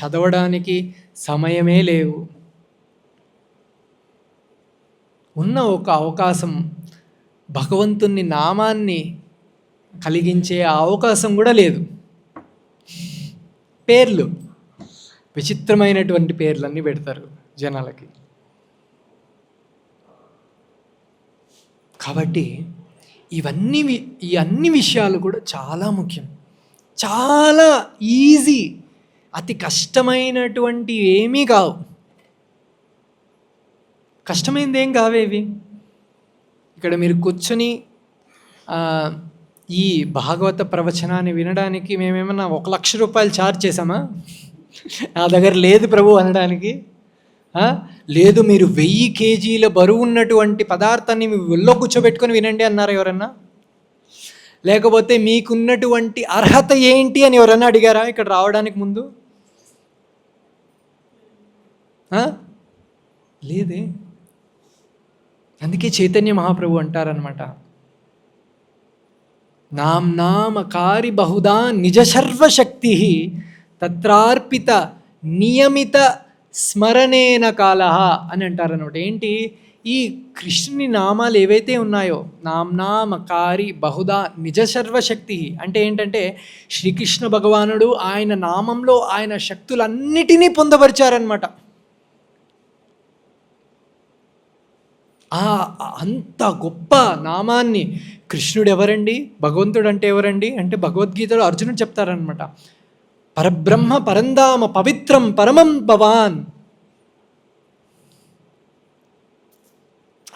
చదవడానికి సమయమే లేవు. ఉన్న ఒక అవకాశం భగవంతుని నామాన్ని కలిగించే అవకాశం కూడా లేదు. పేర్లు విచిత్రమైనటువంటి పేర్లన్నీ పెడతారు జనాలకి. కాబట్టి ఈ అన్ని విషయాలు కూడా చాలా ముఖ్యం. చాలా ఈజీ, అతి కష్టమైనటువంటి ఏమీ కావు. కష్టమైనది ఏం కావేవి. ఇక్కడ మీరు కూర్చొని ఈ భాగవత ప్రవచనాన్ని వినడానికి మేమేమన్నా 1,00,000 రూపాయలు ఛార్జ్ చేసామా? నా దగ్గర లేదు ప్రభు అనడానికి. లేదు, మీరు 1000 కేజీల బరువు ఉన్నటువంటి పదార్థాన్ని మీ ఒళ్ళో కూర్చోబెట్టుకొని వినండి అన్నారు ఎవరన్నా? లేకపోతే మీకున్నటువంటి అర్హత ఏంటి అని ఎవరన్నా అడిగారా ఇక్కడ రావడానికి ముందు? లేదే. అందుకే చైతన్య మహాప్రభు అంటారనమాట, నామ్నామకారి బహుదా నిజ సర్వశక్తి తత్రార్పిత నియమిత స్మరణేన కాల అని అంటారనమాట. ఏంటి? ఈ కృష్ణుని నామాలు ఏవైతే ఉన్నాయో, నామ్నామకారి బహుదా నిజ సర్వశక్తి అంటే ఏంటంటే శ్రీకృష్ణ భగవానుడు ఆయన నామంలో ఆయన శక్తులన్నిటినీ పొందపరిచారనమాట. అంత గొప్ప నామాన్ని కృష్ణుడు ఎవరండి, భగవంతుడు అంటే ఎవరండి అంటే భగవద్గీతలో అర్జునుడు చెప్తారనమాట, పరబ్రహ్మ పరంధామ పవిత్రం పరమం భవాన్.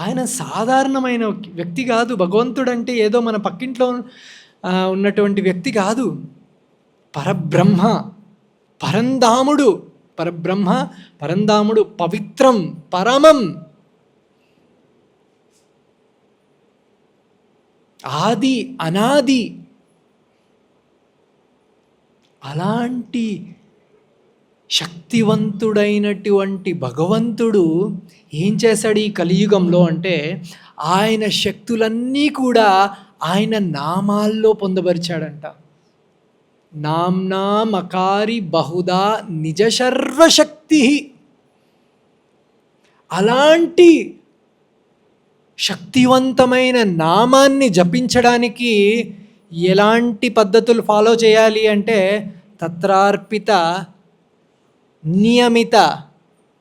ఆయన సాధారణమైన వ్యక్తి కాదు. భగవంతుడు అంటే ఏదో మన పక్కింట్లో ఉన్నటువంటి వ్యక్తి కాదు. పరబ్రహ్మ పరంధాముడు, పరబ్రహ్మ పరంధాముడు, పవిత్రం పరమం. ఆది అనాది. అలాంటి శక్తివంతుడైనటువంటి భగవంతుడు ఏం చేశాడు ఈ కలియుగంలో అంటే, ఆయన శక్తులన్నీ కూడా ఆయన నామాల్లో పొందపరిచాడంట. నామ్నా మకారి బహుదా నిజ సర్వశక్తి. అలాంటి శక్తివంతమైన నామాన్ని జపించడానికి ఎలాంటి పద్ధతులు ఫాలో చేయాలి అంటే, తత్రార్పిత నియమిత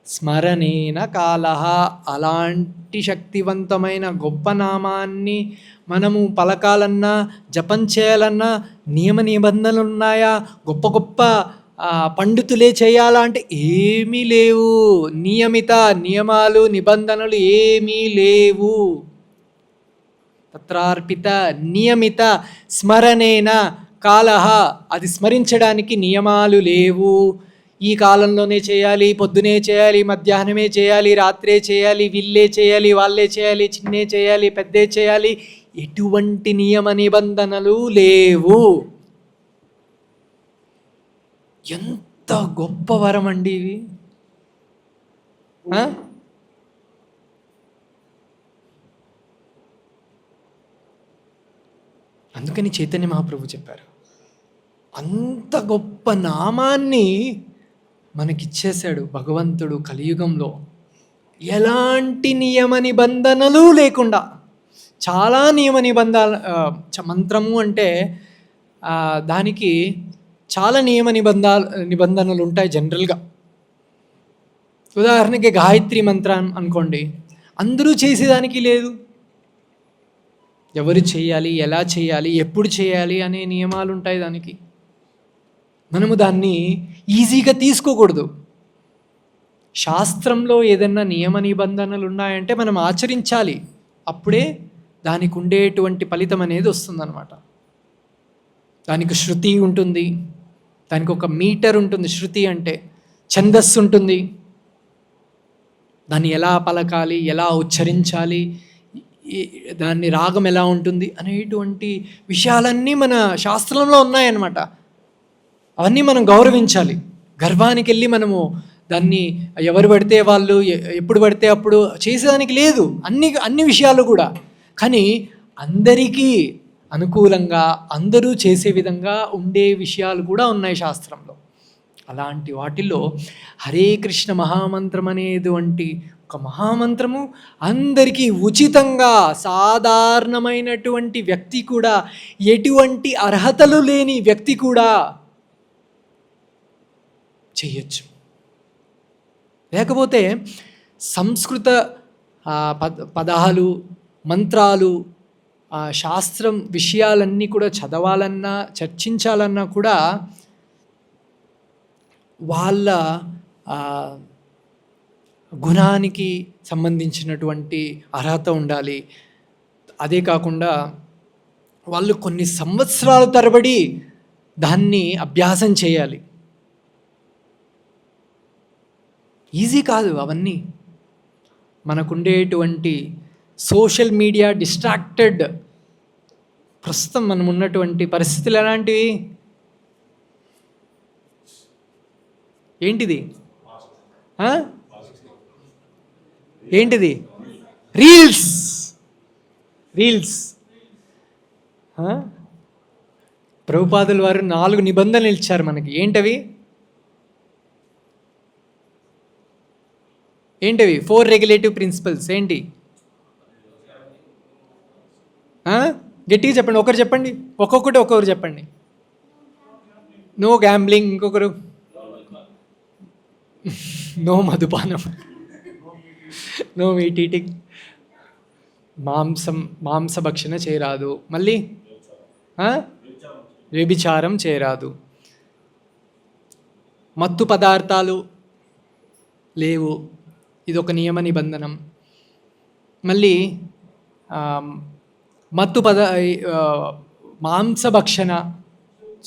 స్మరణేన కాలః. అలాంటి శక్తివంతమైన గొప్ప నామాన్ని మనము పలకాలన్నా, జపం చేయాలన్నా నియమ నిబంధనలు ఉన్నాయా? గొప్ప గొప్ప పండితులే చేయాలా అంటే ఏమీ లేవు. నియమిత నియమాలు నిబంధనలు ఏమీ లేవు. తత్రార్పిత నియమిత స్మరణేన కాలః. అది స్మరించడానికి నియమాలు లేవు. ఈ కాలంలోనే చేయాలి, పొద్దునే చేయాలి, మధ్యాహ్నమే చేయాలి, రాత్రే చేయాలి, వీళ్ళే చేయాలి, వాళ్ళే చేయాలి, చిన్నే చేయాలి, పెద్దే చేయాలి, ఎటువంటి నియమ నిబంధనలు లేవు. ఎంత గొప్ప వరం అండి ఇవి. అందుకని చైతన్య మహాప్రభు చెప్పారు, అంత గొప్ప నామాన్ని మనకిచ్చేశాడు భగవంతుడు కలియుగంలో, ఎలాంటి నియమ నిబంధనలు లేకుండా. చాలా నియమ మంత్రము అంటే దానికి చాలా నియమ నిబంధనలు ఉంటాయి జనరల్గా. ఉదాహరణకి గాయత్రి మంత్రం అనుకోండి, అందరూ చేసేదానికి లేదు. ఎవరు చేయాలి, ఎలా చేయాలి, ఎప్పుడు చేయాలి అనే నియమాలు ఉంటాయి దానికి. మనము దాన్ని ఈజీగా తీసుకోకూడదు. శాస్త్రంలో ఏదన్నా నియమ నిబంధనలు ఉన్నాయంటే మనం ఆచరించాలి. అప్పుడే దానికి ఉండేటువంటి ఫలితం అనేది వస్తుందన్నమాట. దానికి శృతి ఉంటుంది, దానికి ఒక మీటర్ ఉంటుంది. శృతి అంటే ఛందస్సు ఉంటుంది, దాన్ని ఎలా పలకాలి, ఎలా ఉచ్చరించాలి, దాన్ని రాగం ఎలా ఉంటుంది అనేటువంటి విషయాలన్నీ మన శాస్త్రంలో ఉన్నాయన్నమాట. అవన్నీ మనం గౌరవించాలి. గర్వానికి వెళ్ళి మనము దాన్ని ఎవరు పడితే వాళ్ళు ఎప్పుడు పడితే అప్పుడు చేసేదానికి లేదు. అన్ని విషయాలు కూడా, కానీ అందరికీ అనుకూలంగా అందరూ చేసే విధంగా ఉండే విషయాలు కూడా ఉన్నాయి శాస్త్రంలో. అలాంటి వాటిల్లో హరే కృష్ణ మహామంత్రం అనేటువంటి ఒక మహామంత్రము అందరికీ ఉచితంగా, సాధారణమైనటువంటి వ్యక్తి కూడా, ఎటువంటి అర్హతలు లేని వ్యక్తి కూడా చెయ్యొచ్చు. లేకపోతే సంస్కృత పదాలు, మంత్రాలు, శాస్త్రం విషయాలన్నీ కూడా చదవాలన్నా, చర్చించాలన్నా కూడా వాళ్ళ గుణానికి సంబంధించినటువంటి అర్హత ఉండాలి. అదే కాకుండా వాళ్ళు కొన్ని సంవత్సరాల తరబడి దాన్ని అభ్యాసం చేయాలి. ఈజీ కాదు అవన్నీ. మనకుండేటువంటి సోషల్ మీడియా డిస్ట్రాక్టెడ్, ప్రస్తుతం మనం ఉన్నటువంటి పరిస్థితులు ఎలాంటివి? ఏంటిది? ఏంటిది? రీల్స్. ప్రభుపాదుల వారు 4 నిబంధనలు ఇచ్చారు మనకి. ఏంటవి? 4 రెగ్యులేటివ్ ప్రిన్సిపల్స్ ఏంటి? గట్టిగా చెప్పండి. ఒకరు చెప్పండి, ఒక్కొక్కరు చెప్పండి. No gambling. ఇంకొకరు నో మధుపానం, నో మీట్ ఈటింగ్, మాంసభక్షణ చేయరాదు, మళ్ళీ వ్యభిచారం చేయరాదు, మత్తు పదార్థాలు లేవు, ఇదొక నియమ నిబంధనం. మళ్ళీ మాంసభక్షణ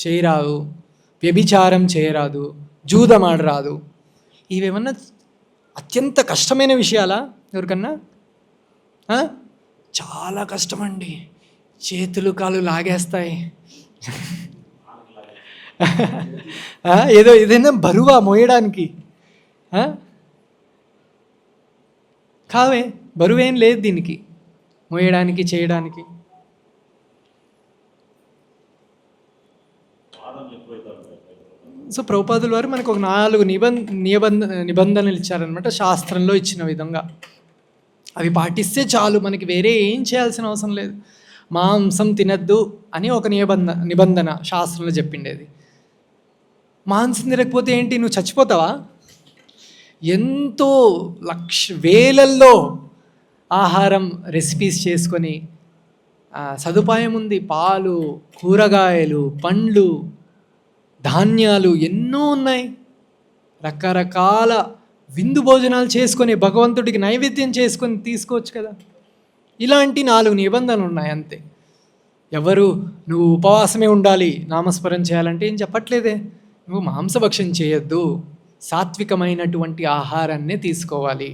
చేయరాదు, వ్యభిచారం చేయరాదు, జూదమాడరాదు. ఇవేమన్నా అత్యంత కష్టమైన విషయాలా ఎవరికన్నా? చాలా కష్టమండి. చేతులు కాళ్ళు లాగేస్తాయి. ఏదైనా బరువా మోయడానికి? కావే, బరువేం లేదు దీనికి మోయడానికి, చేయడానికి. సో ప్రభుపాదుల వారు మనకు ఒక 4 నిబంధనలు ఇచ్చారనమాట, శాస్త్రంలో ఇచ్చిన విధంగా. అవి పాటిస్తే చాలు, మనకి వేరే ఏం చేయాల్సిన అవసరం లేదు. మాంసం తినద్దు అని ఒక నిబంధన శాస్త్రంలో చెప్పిండేది. మాంసం తినకపోతే ఏంటి, నువ్వు చచ్చిపోతావా? ఎంతో వేలల్లో ఆహారం రెసిపీస్ చేసుకొని సదుపాయం ఉంది. పాలు, కూరగాయలు, పండ్లు, ధాన్యాలు ఎన్నో ఉన్నాయి. రకరకాల విందు భోజనాలు చేసుకొని భగవంతుడికి నైవేద్యం చేసుకొని తీసుకోవచ్చు కదా. ఇలాంటి 4 నిబంధనలు ఉన్నాయి అంతే. ఎవరు నువ్వు ఉపవాసమే ఉండాలి, నామస్మరణ చేయాలంటే ఏం చెప్పట్లేదే. నువ్వు మాంసభక్షం చేయొద్దు, సాత్వికమైనటువంటి ఆహారాన్నే తీసుకోవాలి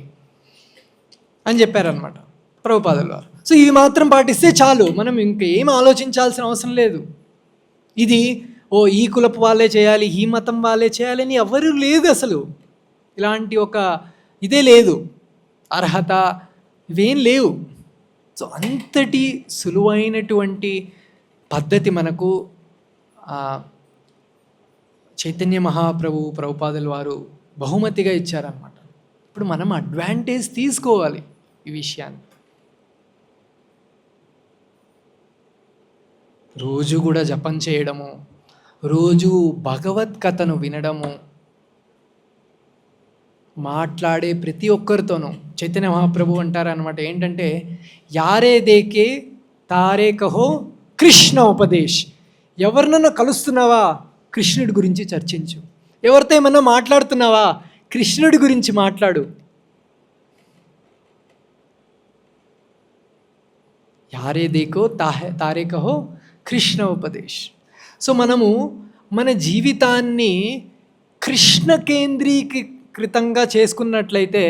అని చెప్పారనమాట ప్రభుపాదుల వారు. సో ఇవి మాత్రం పాటిస్తే చాలు, మనం ఇంకేం ఆలోచించాల్సిన అవసరం లేదు. ఇది ఈ కులపు వాళ్ళే చేయాలి, ఈ మతం వాళ్ళే చేయాలని ఎవరు లేదు అసలు. ఇలాంటి ఒక ఇదే లేదు, అర్హత ఇవేం లేవు. సో అంతటి సులువైనటువంటి పద్ధతి మనకు చైతన్య మహాప్రభు ప్రభుపాదుల వారు బహుమతిగా ఇచ్చారన్నమాట. ఇప్పుడు మనం అడ్వాంటేజ్ తీసుకోవాలి ఈ విషయాన్ని. రోజు కూడా జపం చేయడము, రోజు భగవద్కథను వినడము, మాట్లాడే ప్రతి ఒక్కరితోనూ చైతన్య మహాప్రభు అంటారనమాట ఏంటంటే, యారే దేకే తారే కహో కృష్ణ ఉపదేశ్. ఎవరినన్నా కలుస్తున్నావా, కృష్ణుడి గురించి చర్చించు. ఎవరితో ఏమన్నా మాట్లాడుతున్నావా, కృష్ణుడి గురించి మాట్లాడు. యారే దేకో తారే కహో కృష్ణ ఉపదేశ్. సో మనము మన జీవితాన్ని కృష్ణ కేంద్రీకృతంగా చేసుకున్నట్లయితే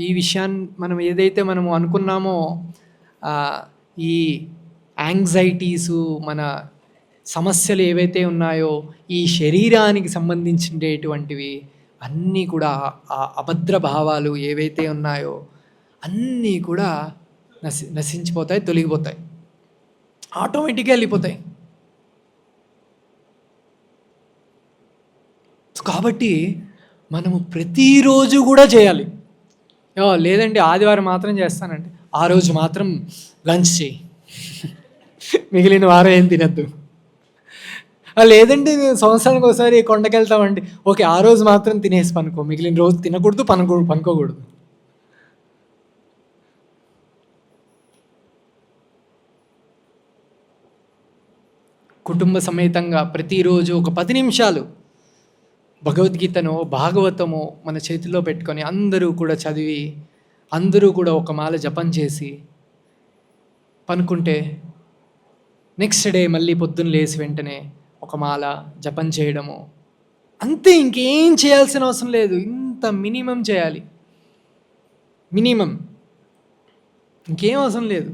ఈ విషయాన్ని మనం ఏదైతే మనము అనుకున్నామో, ఈ యాంగ్జైటీసు, మన సమస్యలు ఏవైతే ఉన్నాయో, ఈ శరీరానికి సంబంధించినటువంటివి అన్నీ కూడా, ఆ అభద్ర భావాలు ఏవైతే ఉన్నాయో అన్నీ కూడా నశించిపోతాయి, తొలగిపోతాయి, ఆటోమేటిక్గా వెళ్ళిపోతాయి. కాబట్టి మనము ప్రతిరోజు కూడా చేయాలి. లేదంటే ఆదివారం మాత్రం చేస్తానంటే ఆ రోజు మాత్రం లంచ్ చేయి, మిగిలిన వారం ఏం తినద్దు. లేదంటే సంవత్సరానికి ఒకసారి కొండకి వెళ్తామండి, ఓకే ఆ రోజు మాత్రం తినేసి పనుకో, మిగిలిన రోజు తినకూడదు, పనుకోకూడదు. కుటుంబ సమేతంగా ప్రతిరోజు ఒక 10 నిమిషాలు భగవద్గీతను, భాగవతము మన చేతిలో పెట్టుకొని అందరూ కూడా చదివి, అందరూ కూడా ఒక మాల జపం చేసి పనుకుంటే, నెక్స్ట్ డే మళ్ళీ పొద్దున్న లేచి వెంటనే ఒక మాల జపం చేయడము, అంతే. ఇంకేం చేయాల్సిన అవసరం లేదు. ఇంత మినిమం చేయాలి, మినిమం. ఇంకేం అవసరం లేదు,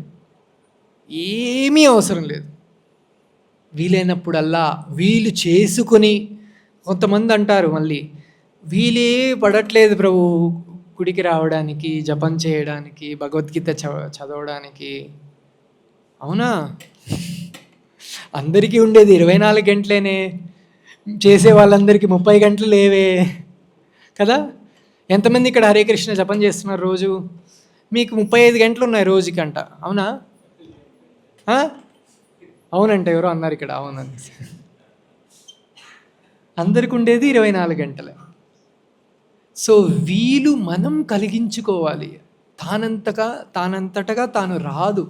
ఏమీ అవసరం లేదు. వీలైనప్పుడల్లా వీలు చేసుకొని, కొంతమంది అంటారు మళ్ళీ, వీలే పడట్లేదు ప్రభు గుడికి రావడానికి, జపం చేయడానికి, భగవద్గీత చదవడానికి. అవునా? అందరికీ ఉండేది 24 గంటలేనే, చేసే వాళ్ళందరికీ 30 గంటలు లేవే కదా. ఎంతమంది ఇక్కడ హరే కృష్ణ జపం చేస్తున్నారు రోజు? మీకు 35 గంటలు ఉన్నాయి రోజుకంట. అవునా? అవునంట, ఎవరో అన్నారు ఇక్కడ. అవునండి, అందరికి ఉండేది 24 గంటలే. సో వీలు మనం కలిగించుకోవాలి. తానంతటగా తాను రాదు.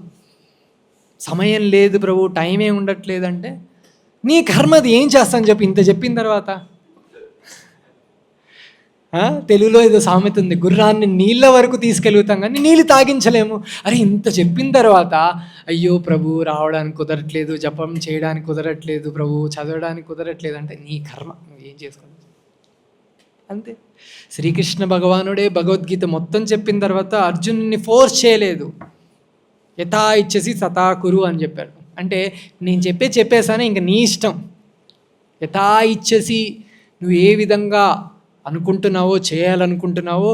సమయం లేదు ప్రభు, టైమే ఉండట్లేదంటే నీ కర్మది, ఏం చేస్తాను చెప్పి ఇంత చెప్పిన తర్వాత. తెలుగులో ఏదో సామెత ఉంది, గుర్రాన్ని నీళ్ళ వరకు తీసుకెళ్తాం కానీ నీళ్ళు తాగించలేము. అరే ఇంత చెప్పిన తర్వాత, అయ్యో ప్రభు రావడానికి కుదరట్లేదు, జపం చేయడానికి కుదరట్లేదు ప్రభు, చదవడానికి కుదరట్లేదు అంటే నీ కర్మ, నువ్వు ఏం చేసుకోవాలి అంతే. శ్రీకృష్ణ భగవానుడే భగవద్గీత మొత్తం చెప్పిన తర్వాత అర్జునుని ఫోర్స్ చేయలేదు. యథా ఇచ్చేసి తథా కురు అని చెప్పాడు. అంటే నేను చెప్పేసాను, ఇంక నీ ఇష్టం. యథా ఇచ్చేసి నువ్వు ఏ విధంగా అనుకుంటున్నావో, చేయాలనుకుంటున్నావో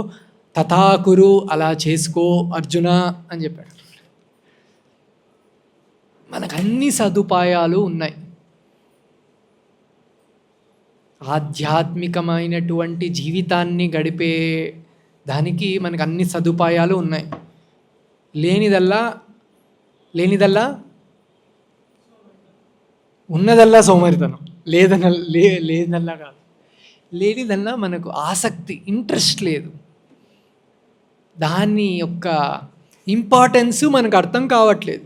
తథా కురు, అలా చేసుకో అర్జున అని చెప్పాడు. మనకు అన్ని సదుపాయాలు ఉన్నాయి. ఆధ్యాత్మికమైనటువంటి జీవితాన్ని గడిపే దానికి మనకు అన్ని సదుపాయాలు ఉన్నాయి. లేనిదల్లా ఉన్నదల్లా సోమరితనం. లేదల్లా కాదు, లేనిదల్లా మనకు ఆసక్తి, ఇంట్రెస్ట్ లేదు. దాని యొక్క ఇంపార్టెన్స్ మనకు అర్థం కావట్లేదు.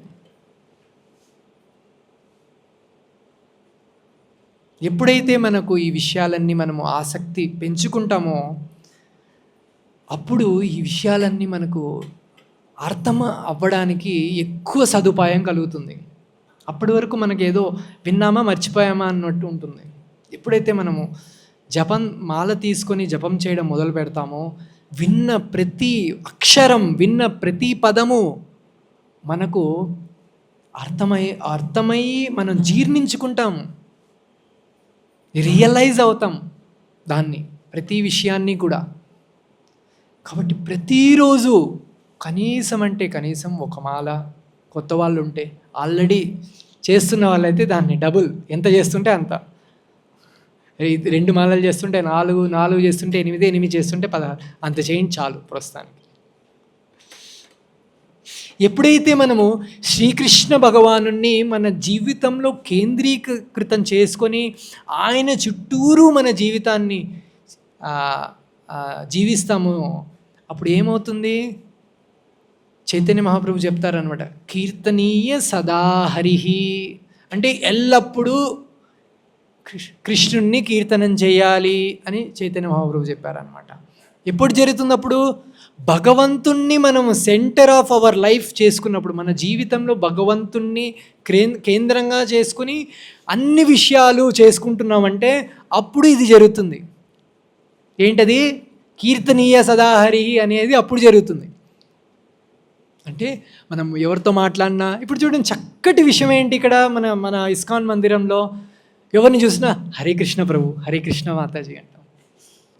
ఎప్పుడైతే మనకు ఈ విషయాలన్నీ మనము ఆసక్తి పెంచుకుంటామో అప్పుడు ఈ విషయాలన్నీ మనకు అర్థం అవ్వడానికి ఎక్కువ సదుపాయం కలుగుతుంది. అప్పటి వరకు మనకేదో విన్నామా మర్చిపోయామా అన్నట్టు ఉంటుంది. ఎప్పుడైతే మనము మాల తీసుకొని జపం చేయడం మొదలు పెడతామో విన్న ప్రతి అక్షరం, విన్న ప్రతి పదము మనకు అర్థమై మనం జీర్ణించుకుంటాము, రియలైజ్ అవుతాం దాన్ని, ప్రతి విషయాన్ని కూడా. కాబట్టి ప్రతిరోజు కనీసం ఒక మాల, కొత్త వాళ్ళు ఉంటే ఆల్రెడీ చేస్తున్న వాళ్ళైతే దాన్ని డబుల్, ఎంత చేస్తుంటే అంత. 2 మాలలు చేస్తుంటే 4 చేస్తుంటే 8, 8 చేస్తుంటే 16, అంత చేయండి చాలు ప్రస్తుతానికి. ఎప్పుడైతే మనము శ్రీకృష్ణ భగవానుణ్ణి మన జీవితంలో కేంద్రీకృతం చేసుకొని ఆయన చుట్టూరు మన జీవితాన్ని జీవిస్తామో అప్పుడు ఏమవుతుంది? చైతన్య మహాప్రభు చెప్తారనమాట, కీర్తనీయ సదా హరిహి, అంటే ఎల్లప్పుడూ కృష్ణుణ్ణి కీర్తనం చేయాలి అని చైతన్య మహాప్రభు చెప్పారనమాట. ఎప్పుడు జరుగుతుంది? అప్పుడు భగవంతుణ్ణి మనం సెంటర్ ఆఫ్ అవర్ లైఫ్ చేసుకున్నప్పుడు, మన జీవితంలో భగవంతుణ్ణి కేంద్రంగా చేసుకుని అన్ని విషయాలు చేసుకుంటున్నామంటే అప్పుడు ఇది జరుగుతుంది. ఏంటది? కీర్తనీయ సదాహరి అనేది అప్పుడు జరుగుతుంది. అంటే మనం ఎవరితో మాట్లాడినా, ఇప్పుడు చూడండి చక్కటి విషయం ఏంటి ఇక్కడ, మన ఇస్కాన్ మందిరంలో ఎవరిని చూసినా హరే కృష్ణ ప్రభు, హరే కృష్ణ మాతాజీ అంటాం.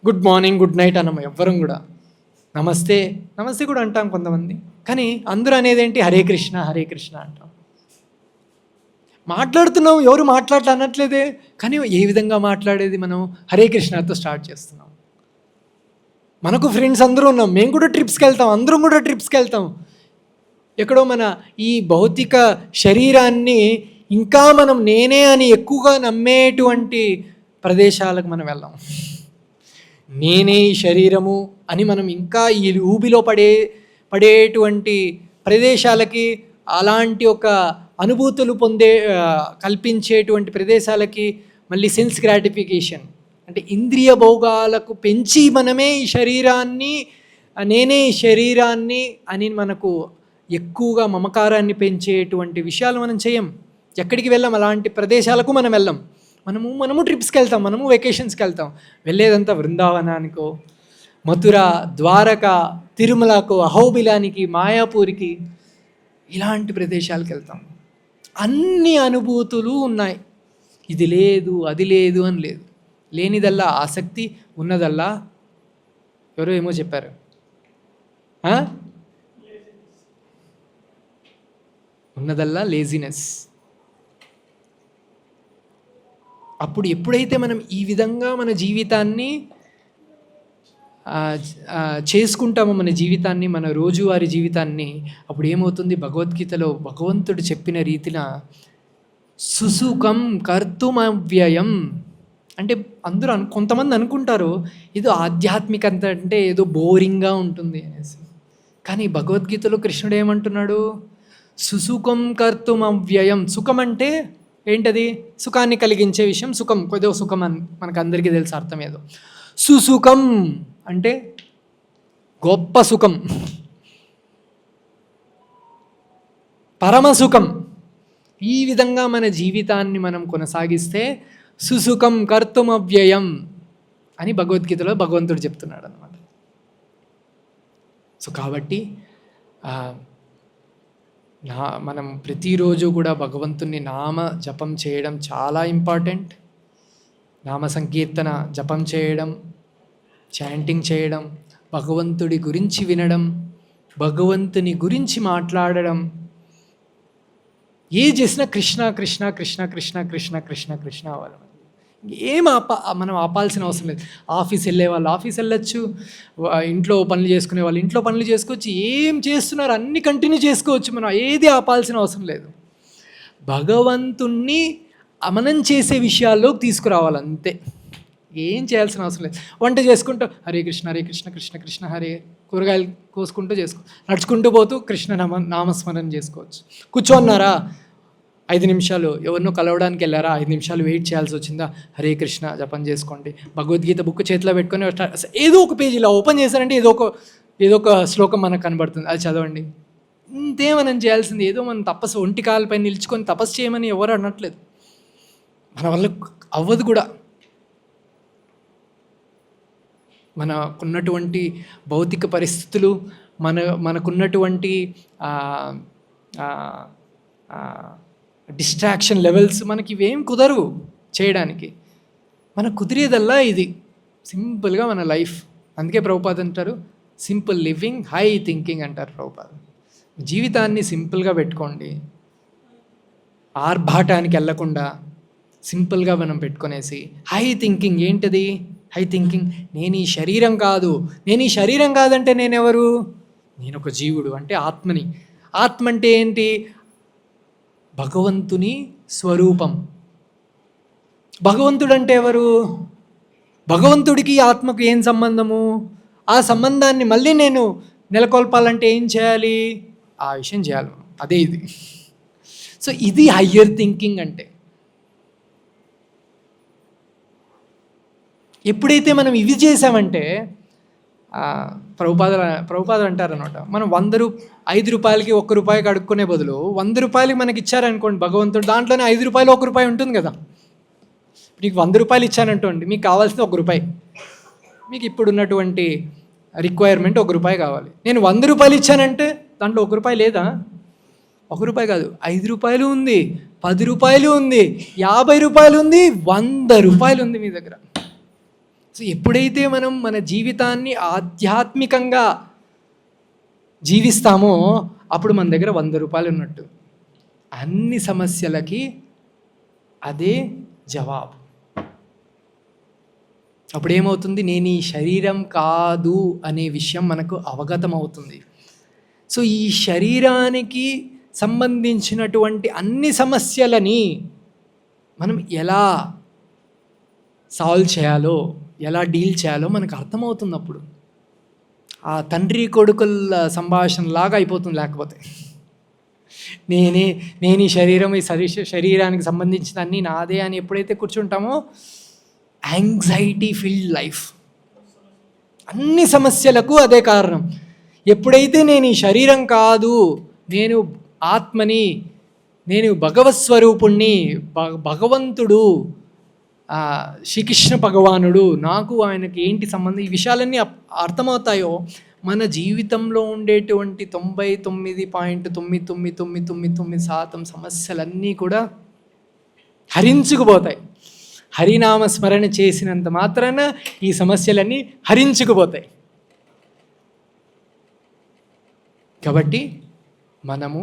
గుడ్ మార్నింగ్, గుడ్ నైట్ అన్నాము ఎవ్వరం కూడా. నమస్తే కూడా అంటాం కొంతమంది, కానీ అందరూ అనేది ఏంటి? హరే కృష్ణ అంటాం. మాట్లాడుతున్నాం, ఎవరు అనట్లేదే, కానీ ఏ విధంగా మాట్లాడేది? మనం హరే కృష్ణతో స్టార్ట్ చేస్తున్నాం. మనకు ఫ్రెండ్స్ అందరూ ఉన్నాం, మేము కూడా ట్రిప్స్కి వెళ్తాం, అందరం కూడా ట్రిప్స్కి వెళ్తాం. ఎక్కడో మన ఈ భౌతిక శరీరాన్ని ఇంకా మనం నేనే అని ఎక్కువగా నమ్మేటువంటి ప్రదేశాలకు మనం వెళ్ళాం. నేనే ఈ శరీరము అని మనం ఇంకా ఈ ఊబిలో పడేటువంటి ప్రదేశాలకి, అలాంటి ఒక అనుభూతులు కల్పించేటువంటి ప్రదేశాలకి, మళ్ళీ సెన్స్ గ్రాటిఫికేషన్ అంటే ఇంద్రియ భోగాలకు పెంచి మనమే ఈ శరీరాన్ని, నేనే ఈ శరీరాన్ని అని మనకు ఎక్కువగా మమకారాన్ని పెంచేటువంటి విషయాలు మనం చేయం. ఎక్కడికి వెళ్ళాం? అలాంటి ప్రదేశాలకు మనం వెళ్ళాం. మనము ట్రిప్స్కి వెళ్తాం, మనము వెకేషన్స్కి వెళ్తాం. వెళ్ళేదంతా బృందావనానికో, మథుర, ద్వారక, తిరుమలకు, అహోబిలానికి, మాయాపూరికి, ఇలాంటి ప్రదేశాలకు వెళ్తాం. అన్ని అనుభూతులు ఉన్నాయి. ఇది లేదు, అది లేదు అని లేదు. లేనిదల్లా ఆసక్తి, ఉన్నదల్లా ఎవరో ఏమో చెప్పారు, ఉన్నదల్లా లేజినెస్. అప్పుడు ఎప్పుడైతే మనం ఈ విధంగా మన జీవితాన్ని చేసుకుంటామో, మన జీవితాన్ని, మన రోజువారీ జీవితాన్ని, అప్పుడు ఏమవుతుంది? భగవద్గీతలో భగవంతుడు చెప్పిన రీతిన సుసుఖం కర్తుమవ్యయం అంటే అందరూ కొంతమంది అనుకుంటారు ఇది ఆధ్యాత్మికత అంటే ఏదో బోరింగ్గా ఉంటుంది అనేసి. కానీ భగవద్గీతలో కృష్ణుడు ఏమంటున్నాడు? సుసుఖం కర్తుమవ్యయం. సుఖం అంటే ఏంటది? సుఖాన్ని కలిగించే విషయం సుఖం. కొద్దిగా సుఖం అని మనకు అందరికీ తెలుసు అర్థం ఏదో. సుసుఖం అంటే గొప్ప సుఖం, పరమసుఖం. ఈ విధంగా మన జీవితాన్ని మనం కొనసాగిస్తే సుసుఖం కర్తుమవ్యయం అని భగవద్గీతలో భగవంతుడు చెప్తున్నాడు అన్నమాట. సో కాబట్టి మనం ప్రతిరోజు కూడా భగవంతుని నామ జపం చేయడం చాలా ఇంపార్టెంట్. నామ సంకీర్తన జపం చేయడం, చాంటింగ్ చేయడం, భగవంతుడి గురించి వినడం, భగవంతుని గురించి మాట్లాడడం, ఏ చేసినా కృష్ణ కృష్ణ కృష్ణ కృష్ణ కృష్ణ కృష్ణ కృష్ణ అవ్వాలి. ఏం మనం ఆపాల్సిన అవసరం లేదు. ఆఫీస్ వెళ్ళే వాళ్ళు ఆఫీస్ వెళ్ళొచ్చు, ఇంట్లో పనులు చేసుకునే వాళ్ళు ఇంట్లో పనులు చేసుకోవచ్చు, ఏం చేస్తున్నారు అన్నీ కంటిన్యూ చేసుకోవచ్చు. మనం ఏది ఆపాల్సిన అవసరం లేదు. భగవంతుణ్ణి మనం చేసే విషయాల్లోకి తీసుకురావాలి అంతే, ఏం చేయాల్సిన అవసరం లేదు. వంట చేసుకుంటూ హరే కృష్ణ హరే కృష్ణ కృష్ణ కృష్ణ హరే, కూరగాయలు కోసుకుంటూ నడుచుకుంటూ పోతూ కృష్ణ నామస్మరణ చేసుకోవచ్చు. కూర్చోన్నారా 5 నిమిషాలు, ఎవరినో కలవడానికి వెళ్ళారా 5 నిమిషాలు వెయిట్ చేయాల్సి వచ్చిందా, హరే కృష్ణ జపం చేసుకోండి. భగవద్గీత బుక్ చేతిలో పెట్టుకొని ఏదో ఒక పేజీ ఇలా ఓపెన్ చేశారంటే ఏదో ఒక శ్లోకం మనకు కనబడుతుంది, అది చదవండి. ఇంతే మనం చేయాల్సింది. ఏదో మనం తపస్సు ఒంటి కాలపై నిల్చుకొని తపస్సు చేయమని ఎవరు అనట్లేదు, మన వల్ల అవ్వదు కూడా. మనకున్నటువంటి భౌతిక పరిస్థితులు, మనకున్నటువంటి డిస్ట్రాక్షన్ లెవెల్స్ మనకి ఇవేం కుదరవు చేయడానికి. మనకు కుదిరేదల్లా ఇది సింపుల్గా మన లైఫ్. అందుకే ప్రభుపాద్ అంటారు సింపుల్ లివింగ్ హై థింకింగ్ అంటారు ప్రభుపాద్. జీవితాన్ని సింపుల్గా పెట్టుకోండి, ఆర్భాటానికి వెళ్ళకుండా సింపుల్గా మనం పెట్టుకునేసి హై థింకింగ్. ఏంటది హై థింకింగ్? నేను ఈ శరీరం కాదు. నేను ఈ శరీరం కాదంటే నేనెవరు? నేను ఒక జీవుడు, అంటే ఆత్మని. ఆత్మ అంటే ఏంటి? భగవంతుని స్వరూపం. భగవంతుడు అంటే ఎవరు? భగవంతుడికి ఆత్మకు ఏం సంబంధము? ఆ సంబంధాన్ని మళ్ళీ నేను నెలకొల్పాలంటే ఏం చేయాలి? ఆ విషయం చేయాలి. అదే ఇది. సో ఇది హయ్యర్ థింకింగ్ అంటే. ఎప్పుడైతే మనం ఇవి చేసామంటే, ప్రభుపాదులు అంటారనమాట, మనం 5 రూపాయలకి 1 రూపాయికి అడుక్కునే బదులు 100 రూపాయలకి మనకి ఇచ్చారనుకోండి భగవంతుడు, దాంట్లోనే 5 రూపాయలు 1 రూపాయి ఉంటుంది కదా. మీకు 100 రూపాయలు ఇచ్చానంటోండి, మీకు కావాల్సింది 1 రూపాయి. మీకు ఇప్పుడు ఉన్నటువంటి రిక్వైర్మెంట్ 1 రూపాయి కావాలి. నేను 100 రూపాయలు ఇచ్చానంటే దాంట్లో 1 రూపాయి లేదా? 1 రూపాయి కాదు, 5 రూపాయలు ఉంది, 10 రూపాయలు ఉంది, 50 రూపాయలు ఉంది, 100 రూపాయలు ఉంది మీ దగ్గర. సో ఎప్పుడైతే మనం మన జీవితాన్ని ఆధ్యాత్మికంగా జీవిస్తామో అప్పుడు మన దగ్గర 100 రూపాయలు ఉన్నట్టు. అన్ని సమస్యలకి అదే జవాబు. అప్పుడు ఏమవుతుంది? నేను ఈ శరీరం కాదు అనే విషయం మనకు అవగతం అవుతుంది. సో ఈ శరీరానికి సంబంధించినటువంటి అన్ని సమస్యలని మనం ఎలా సాల్వ్ చేయాలో, ఎలా డీల్ చేయాలో మనకు అర్థమవుతుంది. అప్పుడు ఆ తండ్రి కొడుకుల సంభాషణ లాగా అయిపోతుంది. లేకపోతే నేను ఈ శరీరం, ఈ శరీరానికి సంబంధించిన అన్నీ నాదే అని ఎప్పుడైతే కూర్చుంటామో యాంగ్జైటీ ఫీల్డ్ లైఫ్, అన్ని సమస్యలకు అదే కారణం. ఎప్పుడైతే నేను ఈ శరీరం కాదు, నేను ఆత్మని, నేను భగవత్ స్వరూపుణ్ణి, భగవంతుడు శ్రీకృష్ణ భగవానుడు, నాకు ఆయనకి ఏంటి సంబంధం, ఈ విషయాలన్నీ అర్థమవుతాయో మన జీవితంలో ఉండేటువంటి 99.9999% సమస్యలన్నీ కూడా హరించుకుపోతాయి. హరినామ స్మరణ చేసినంత మాత్రాన ఈ సమస్యలన్నీ హరించుకుపోతాయి. కాబట్టి మనము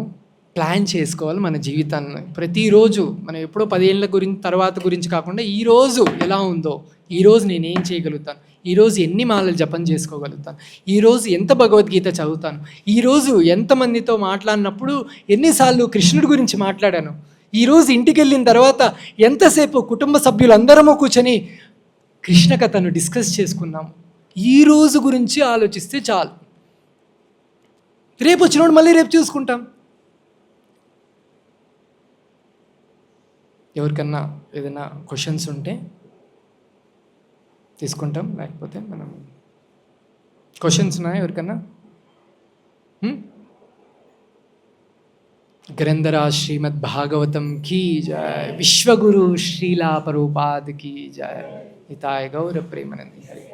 ప్లాన్ చేసుకోవాలి మన జీవితాన్ని. ప్రతిరోజు మనం ఎప్పుడో 10 ఏళ్ళ తర్వాత గురించి కాకుండా ఈరోజు ఎలా ఉందో, ఈరోజు నేనేం చేయగలుగుతాను, ఈరోజు ఎన్ని మాలలు జపం చేసుకోగలుగుతాను, ఈరోజు ఎంత భగవద్గీత చదువుతాను, ఈరోజు ఎంతమందితో మాట్లాడినప్పుడు ఎన్నిసార్లు కృష్ణుడి గురించి మాట్లాడాను, ఈరోజు ఇంటికి వెళ్ళిన తర్వాత ఎంతసేపు కుటుంబ సభ్యులందరము కూర్చొని కృష్ణ కథను డిస్కస్ చేసుకున్నాము. ఈరోజు గురించి ఆలోచిస్తే చాలు. రేపు వచ్చినప్పుడు మళ్ళీ రేపు చూసుకుంటాం. ఎవరికన్నా ఏదైనా క్వశ్చన్స్ ఉంటే తీసుకుంటాం, లేకపోతే మనం క్వశ్చన్స్ ఉన్నాయా ఎవరికన్నా? గ్రంథరాజ్ శ్రీమద్ భాగవతం కీ జయ, విశ్వగురు శ్రీలా ప్రభుపాద్ కీ జయ. హితాయ గౌర ప్రేమానంది హరి.